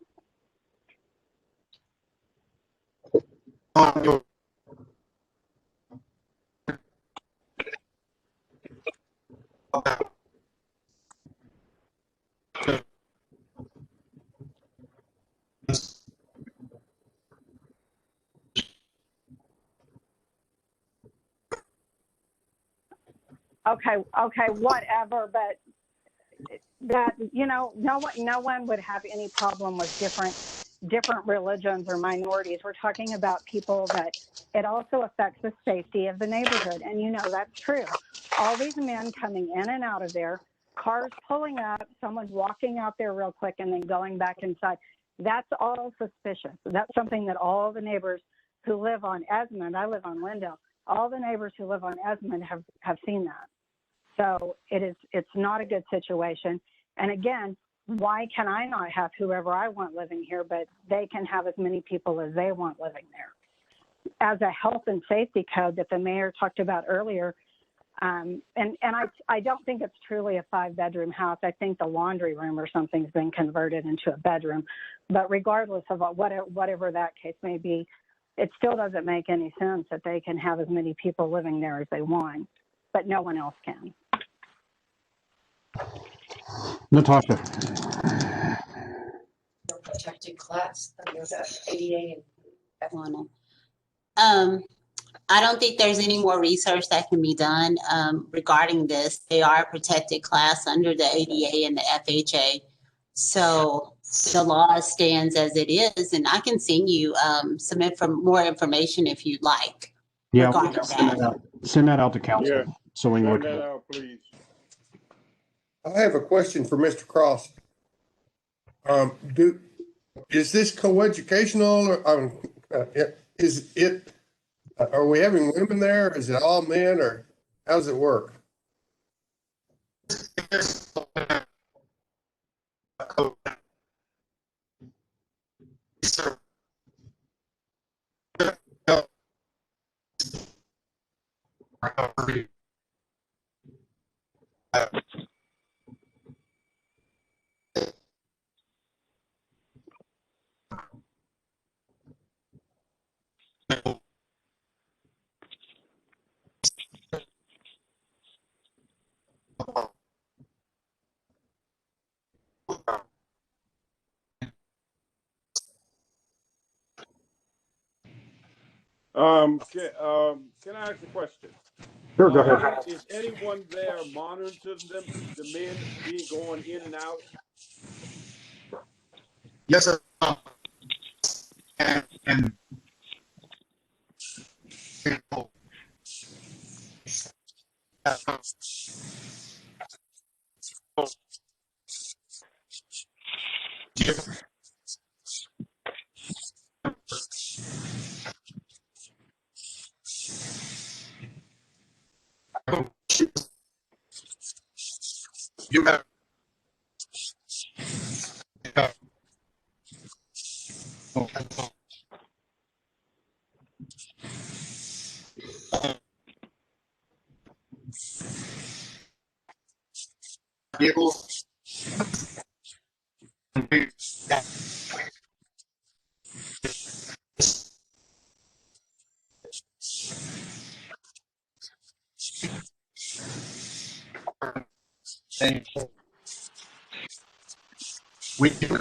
Okay, whatever, but that, no one would have any problem with different religions or minorities. We're talking about people that it also affects the safety of the neighborhood. And that's true. All these men coming in and out of there, cars pulling up, someone walking out there real quick and then going back inside. That's all suspicious. That's something that all the neighbors who live on Esmond, I live on Lindell, all the neighbors who live on Esmond have seen that. So it's not a good situation. And again, why can I not have whoever I want living here, but they can have as many people as they want living there? As a health and safety code that the mayor talked about earlier, and I don't think it's truly a 5-bedroom house. I think the laundry room or something's been converted into a bedroom. But regardless of whatever that case may be, it still doesn't make any sense that they can have as many people living there as they want, but no one else can. Natasha. Protected class under the ADA and I don't think there's any more research that can be done regarding this. They are a protected class under the ADA and the FHA. So the law stands as it is, and I can send you submit for more information if you'd like. Yeah, send that out to council. Yeah, so we can look send at that it. out, please. I have a question for Mr. Cross. Is this coeducational or is it? Are we having women there? Is it all men, or how does it work? Can I ask a question? Sure, go ahead. Is anyone there monitoring them, the men going in and out? Yes, sir. And you have Vehicles. We do.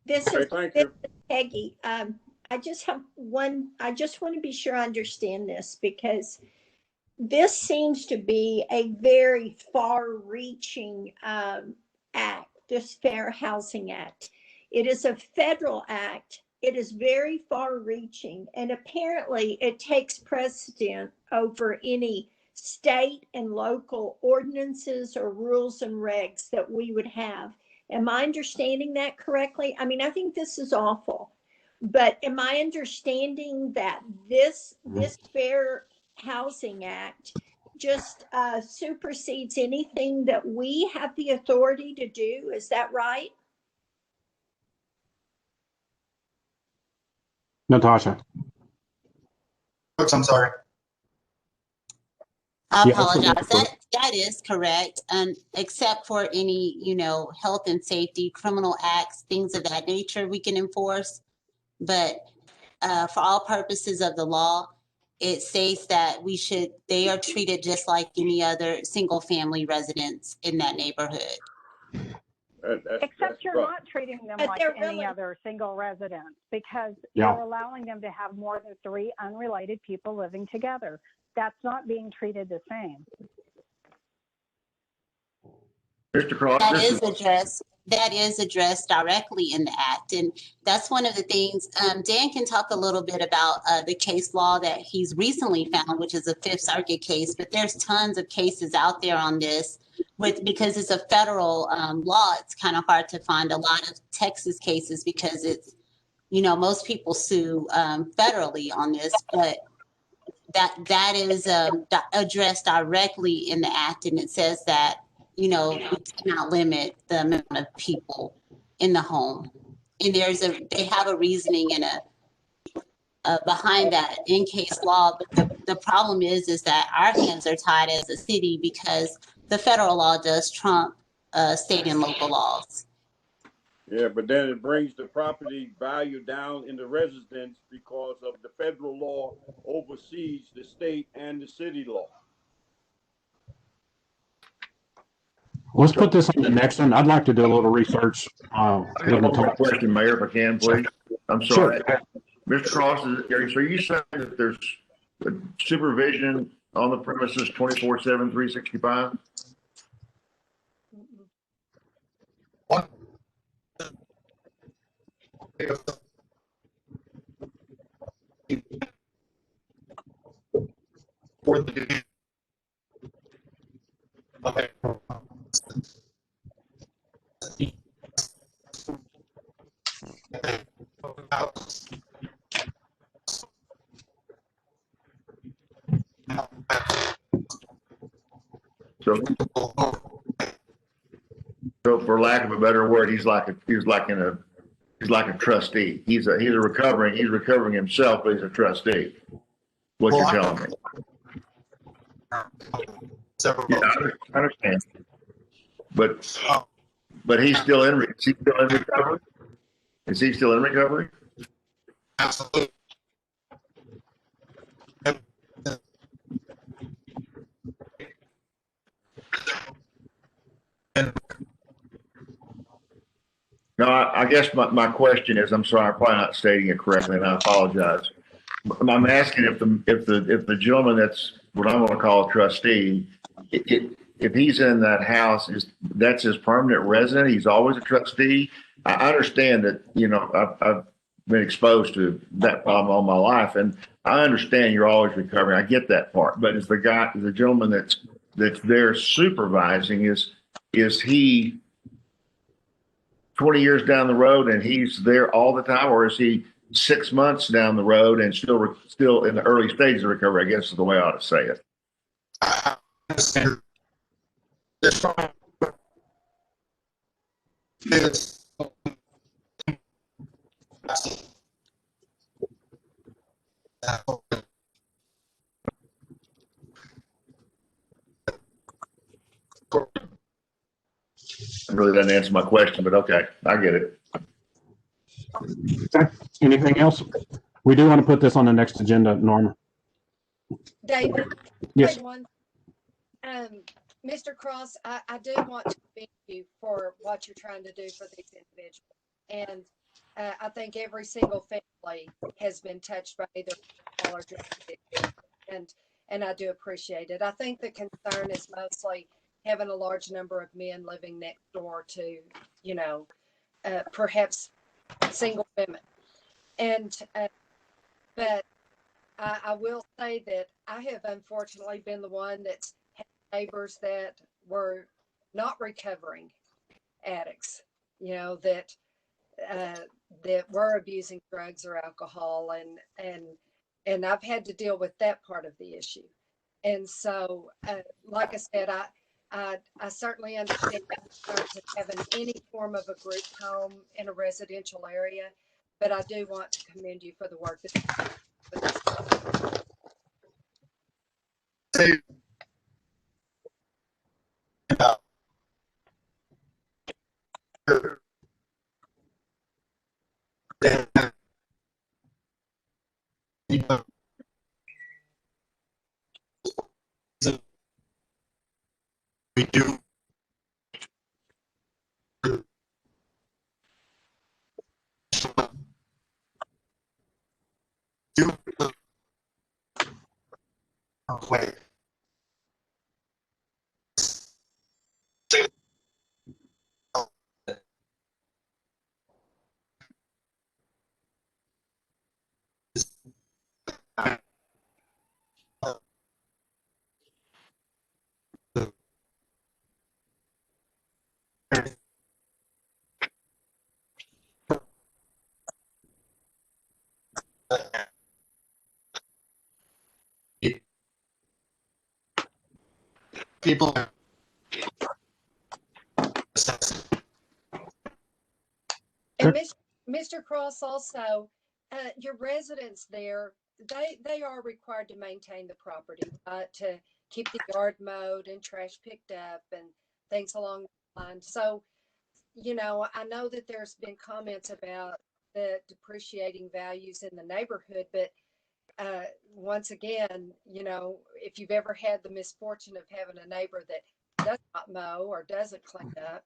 This Okay, is, thank this you. is Peggy. I just have one, I just want to be sure I understand this because this seems to be a very far-reaching act, this Fair Housing Act. It is a federal act. It is very far-reaching, and apparently it takes precedent over any state and local ordinances or rules and regs that we would have. Am I understanding that correctly? I mean, I think this is awful, but am I understanding that this Fair Housing Act just supersedes anything that we have the authority to do? Is that right? Natasha. I'm sorry. I Yeah, apologize. That is correct. Except for any, health and safety, criminal acts, things of that nature we can enforce. But for all purposes of the law, it states that they are treated just like any other single family residents in that neighborhood. Except you're rough. not treating them But like they're any really- other single resident because Yeah. you're allowing them to have more than 3 unrelated people living together. That's not being treated the same. Mr. Cross, That is addressed directly in the act. And that's one of the things, Dan can talk a little bit about the case law that he's recently found, which is a Fifth Circuit case, but there's tons of cases out there on this. Because it's a federal law, it's kind of hard to find a lot of Texas cases because it's, most people sue federally on this, but that is addressed directly in the act, and it says that we cannot limit the amount of people in the home, and they have a reasoning and a behind that in case law. But the problem is that our hands are tied as a city because the federal law does trump state and local laws. Yeah, but then it brings the property value down in the residence because of the federal law oversees the state and the city law. Let's put this on the next one. I'd like to do a little research. I have one more question, Mayor, if I can, please. I'm sorry. Sure. Mr. Cross, so you saying that there's supervision on the premises 24/7, 365? Okay. So for lack of a better word, he's like a trustee. He's recovering himself, but he's a trustee. What you're telling me. Yeah, I understand. But he's still in recovery? Is he still in recovery? Absolutely. No, I guess my question is, I'm sorry, I'm probably not stating it correctly, and I apologize. I'm asking if the gentleman that's what I'm going to call a trustee, if he's in that house, that's his permanent resident. He's always a trustee. I understand that, been exposed to that problem all my life, and I understand you're always recovering. I get that part, but is the gentleman that's there supervising, is he 20 years down the road and he's there all the time, or is he 6 months down the road and still in the early stages of recovery? I guess is the way I ought to say it. It really doesn't answer my question, but okay, I get it. Okay. Anything else? We do want to put this on the next agenda, Norma. David, Yes. Mr. Cross, I do want to thank you for what you're trying to do for these individuals. And I think every single family has been touched by either or drug addiction. And I do appreciate it. I think the concern is mostly having a large number of men living next door to, perhaps single women. And, but I will say that I have unfortunately been the one that's had neighbors that were not recovering addicts, that were abusing drugs or alcohol, and I've had to deal with that part of the issue. And so, like I said, I certainly understand the concerns of having any form of a group home in a residential area, but I do want to commend you for the work that you're doing. We do. Wait. People. And Mr. Cross, also, your residents there, they are required to maintain the property, to keep the yard mowed and trash picked up and things along the line. So, I know that there's been comments about the depreciating values in the neighborhood, but once again, if you've ever had the misfortune of having a neighbor that does not mow or doesn't clean up,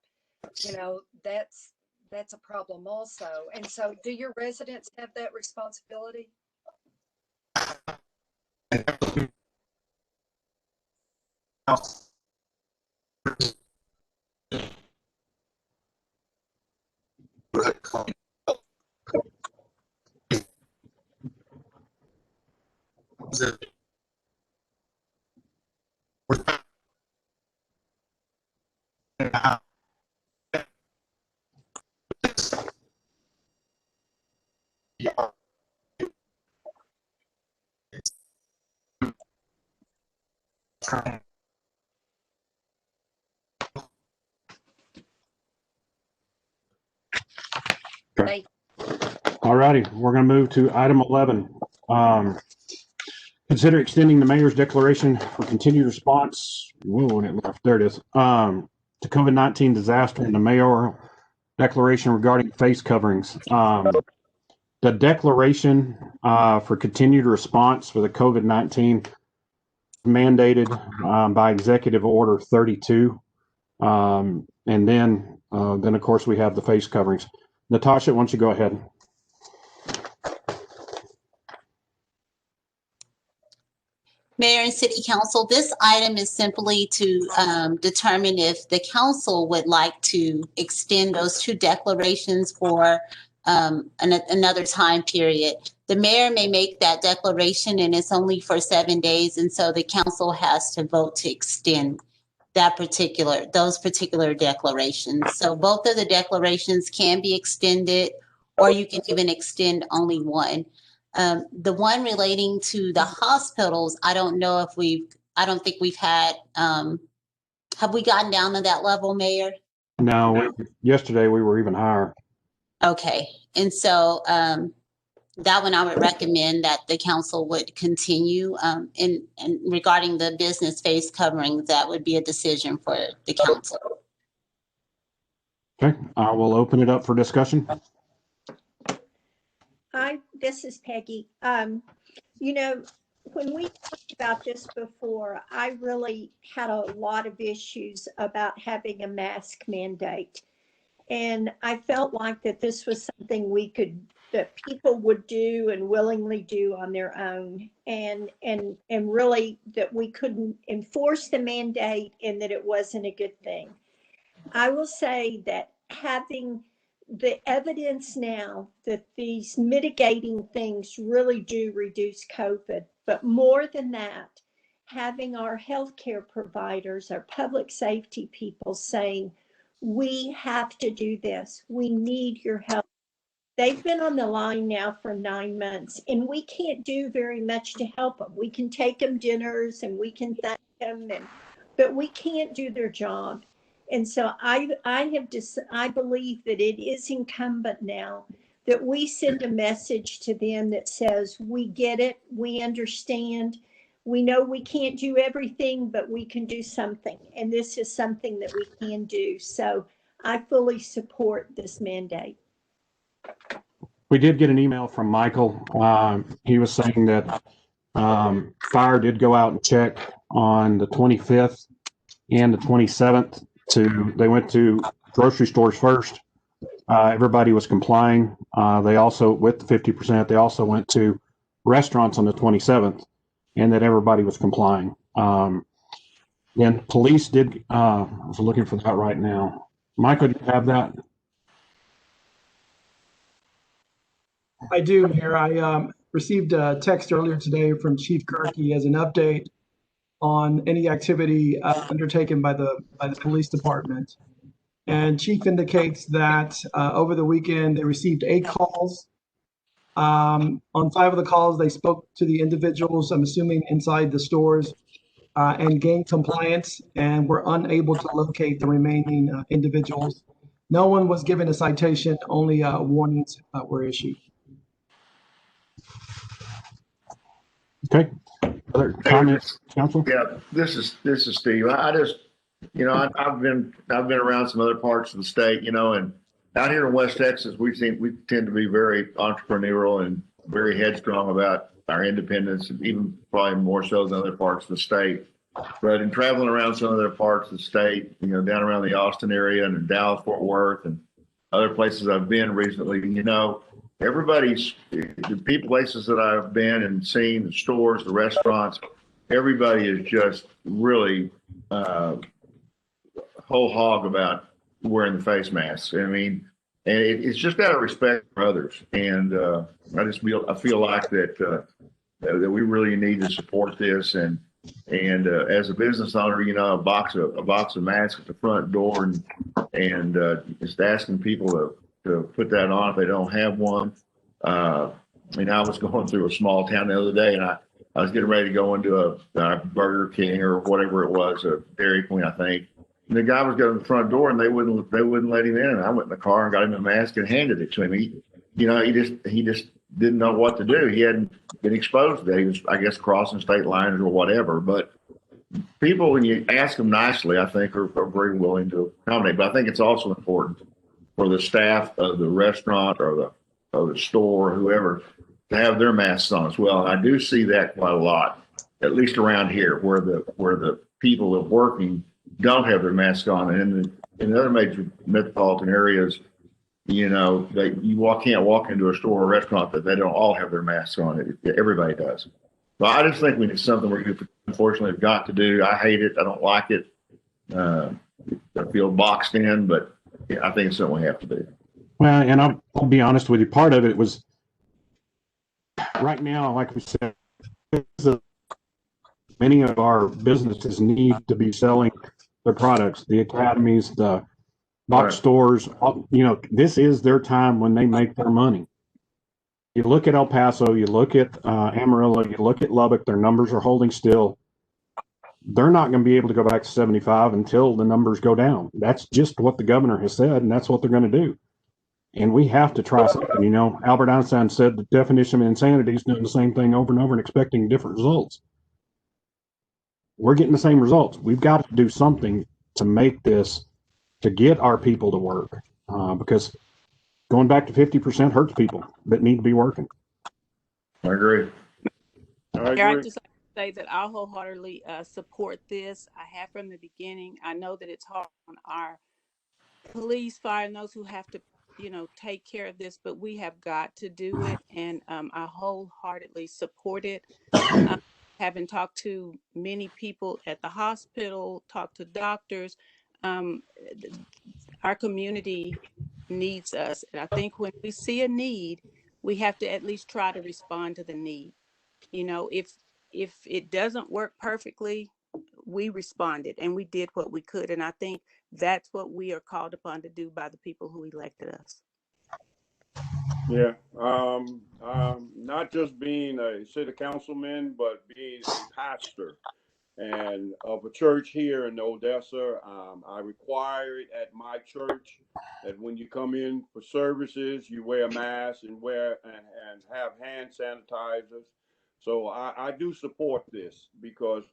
that's a problem also. And so, do your residents have that responsibility? Okay. All righty, we're going to move to item 11. Consider extending the mayor's declaration for continued response. Whoa, it left. There it is. To COVID-19 disaster and the mayoral declaration regarding face coverings. The declaration for continued response for the COVID-19 mandated by Executive Order 32. And then of course, we have the face coverings. Natasha, why don't you go ahead? Mayor and City Council, this item is simply to determine if the council would like to extend those two declarations for another time period. The mayor may make that declaration and it's only for 7 days. And so the council has to vote to extend those particular declarations. So both of the declarations can be extended, or you can even extend only one. The one relating to the hospitals, I don't think we've had, have we gotten down to that level, Mayor? No, yesterday we were even higher. Okay. And so that one I would recommend that the council would continue. And regarding the business face coverings, that would be a decision for the council. Okay, I will open it up for discussion. This is Peggy. You know, when we talked about this before, I really had a lot of issues about having a mask mandate. And I felt like that this was something that people would do and willingly do on their own, and really that we couldn't enforce the mandate and that it wasn't a good thing. I will say that having the evidence now that these mitigating things really do reduce COVID, but more than that, having our healthcare providers, our public safety people saying, we have to do this. We need your help. They've been on the line now for 9 months, and we can't do very much to help them. We can take them dinners and we can thank them, but we can't do their job. And so I believe that it is incumbent now that we send a message to them that says, we get it, we understand, we know we can't do everything, but we can do something. And this is something that we can do. So I fully support this mandate. We did get an email from Michael. He was saying that fire did go out and check on the 25th and the 27th. They went to grocery stores first. Everybody was complying. They also, with the 50%, they also went to restaurants on the 27th, and that everybody was complying. Then police did, I was looking for that right now. Michael, do you have that? I do, Mayor. I received a text earlier today from Chief Kirky as an update on any activity undertaken by the police department. And Chief indicates that over the weekend, they received 8 calls. On 5 of the calls, they spoke to the individuals, I'm assuming inside the stores, and gained compliance, and were unable to locate the remaining individuals. No one was given a citation, only warnings were issued. Okay. Other comments, Council? Yeah, this is Steve. I just, I've been around some other parts of the state, and out here in West Texas, we tend to be very entrepreneurial and very headstrong about our independence, and even probably more so than other parts of the state. But in traveling around some other parts of the state, down around the Austin area and in Dallas, Fort Worth, and other places I've been recently, the places that I've been and seen, the stores, the restaurants, everybody is just really whole hog about wearing the face masks. And it's just out of respect for others. And I feel like that we really need to support this. And as a business owner, a box of masks at the front door, and just asking people to put that on if they don't have one. I was going through a small town the other day, and I was getting ready to go into a Burger King or whatever it was, a Dairy Queen, I think. And the guy was going to the front door, and they wouldn't let him in. And I went in the car and got him a mask and handed it to him. He just didn't know what to do. He hadn't been exposed to that. He was, I guess, crossing state lines or whatever. But people, when you ask them nicely, I think are very willing to accommodate. But I think it's also important for the staff of the restaurant or the store or whoever to have their masks on as well. And I do see that quite a lot, at least around here, where the people that are working don't have their mask on. And in other major metropolitan areas, you can't walk into a store or restaurant that they don't all have their masks on. Everybody does. So I just think it's something we unfortunately have got to do. I hate it. I don't like it. I feel boxed in, but I think it's something we have to do. Well, and I'll be honest with you. Part of it was right now, like we said, many of our businesses need to be selling their products. The academies, the box Right. stores, this is their time when they make their money. You look at El Paso, you look at Amarillo, you look at Lubbock, their numbers are holding still. They're not going to be able to go back to 75 until the numbers go down. That's just what the governor has said, and that's what they're going to do. And we have to try something. Albert Einstein said the definition of insanity is doing the same thing over and over and expecting different results. We're getting the same results. We've got to do something to make this, to get our people to work, because going back to 50% hurts people that need to be working. I agree. I Mayor, I agree. just like to say that I wholeheartedly support this. I have from the beginning. I know that it's hard on our police, fire, and those who have to, take care of this, but we have got to do it, and I wholeheartedly support it. Having talked to many people at the hospital, talked to doctors, our community needs us, and I think when we see a need, we have to at least try to respond to the need. If it doesn't work perfectly, we responded and we did what we could, and I think that's what we are called upon to do by the people who elected us. Yeah. Not just being a city councilman, but being a pastor and of a church here in Odessa. I require it at my church that when you come in for services, you wear a mask and and have hand sanitizers. So I do support this because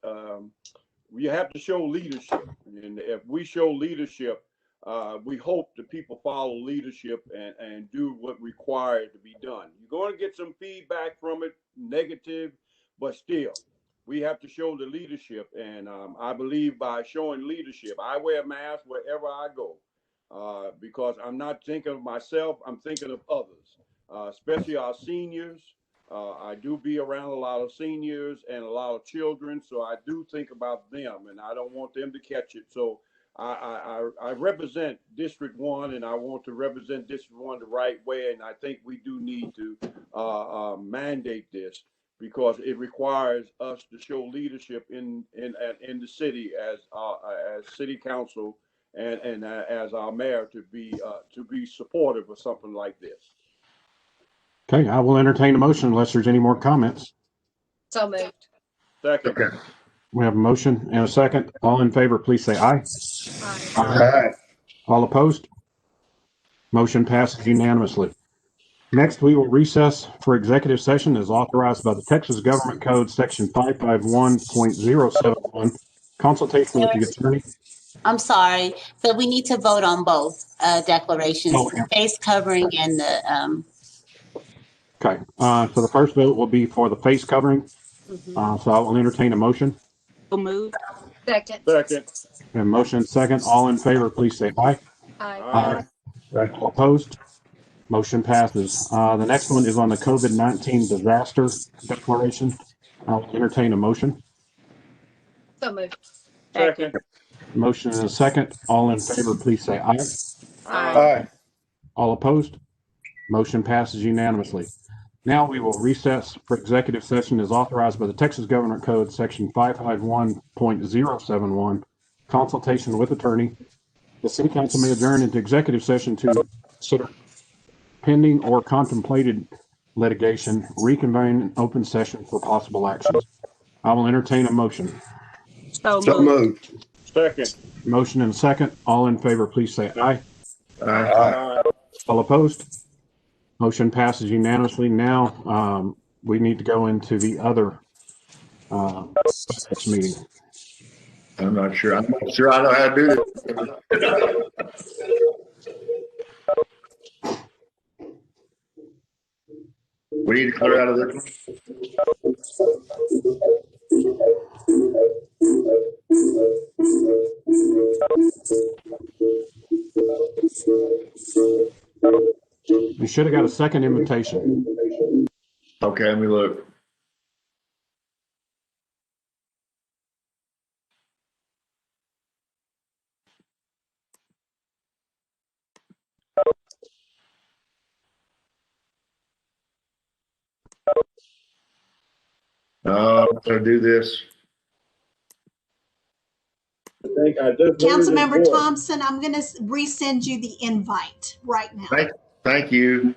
we have to show leadership, and if we show leadership, we hope the people follow leadership and do what required to be done. You're going to get some feedback from it, negative, but still, we have to show the leadership. And I believe by showing leadership, I wear a mask wherever I go because I'm not thinking of myself, I'm thinking of others, especially our seniors. I do be around a lot of seniors and a lot of children, so I do think about them, and I don't want them to catch it. So I represent District 1, and I want to represent District 1 the right way, and I think we do need to mandate this because it requires us to show leadership in the city as city council and as our mayor to be supportive of something like this. Okay, I will entertain a motion unless there's any more comments. So moved. Second. Okay. We have a motion and a second. All in favor, please say aye. Aye. Aye. All opposed? Motion passes unanimously. Next, we will recess for executive session as authorized by the Texas Government Code, Section 551.071, consultation with the attorney. I'm sorry. So we need to vote on both declarations, Oh, the face covering and the. Okay, so the first vote will be for the face covering. So I will entertain a motion. So moved. Second. Second. And motion second. All in favor, please say aye. Aye. Aye. All opposed? Motion passes. The next one is on the COVID-19 disaster declaration. I'll entertain a motion. So moved. Second. Motion and a second. All in favor, please say aye. Aye. All opposed? Motion passes unanimously. Now we will recess for executive session as authorized by the Texas Government Code, Section 551.071, consultation with attorney. The city council may adjourn into executive session to consider pending or contemplated litigation, reconvene in open session for possible actions. I will entertain a motion. So So moved. moved. Second. Motion and a second. All in favor, please say aye. Aye. Aye. All opposed? Motion passes unanimously. Now we need to go into the other meeting. I'm not sure. I'm not sure I know how to do this. We need to clear out of this one. You should have got a second invitation. Okay, let me look. So do this. I think I just heard his Councilmember voice. Thompson, I'm going to resend you the invite right now. Thank you.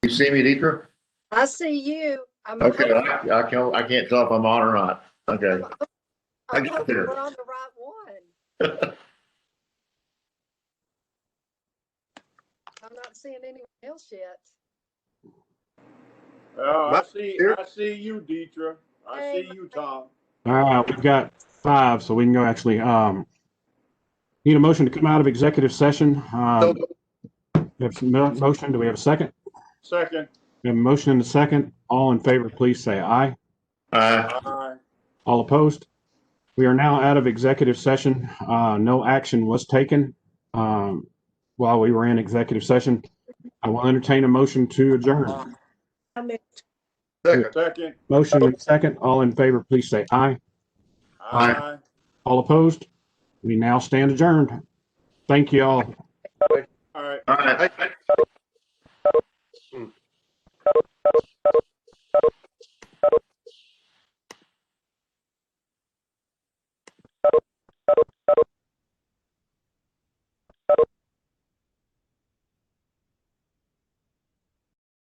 You see me, Deidre? I see you. I'm Okay, hoping, I can't tell if I'm on or not. Okay. I I'm got hoping there. we're on the right one. I'm not seeing anyone else yet. I see you, Deidre. I see you, Tom. All right, we've got 5, so we can go actually, need a motion to come out of executive session. We have some motion. Do we have a second? Second. We have a motion and a second. All in favor, please say aye. Aye. All opposed? We are now out of executive session. No action was taken while we were in executive session. I will entertain a motion to adjourn. Second. Motion and second. All in favor, please say aye. Aye. All opposed? We now stand adjourned. Thank you all. All right. All right.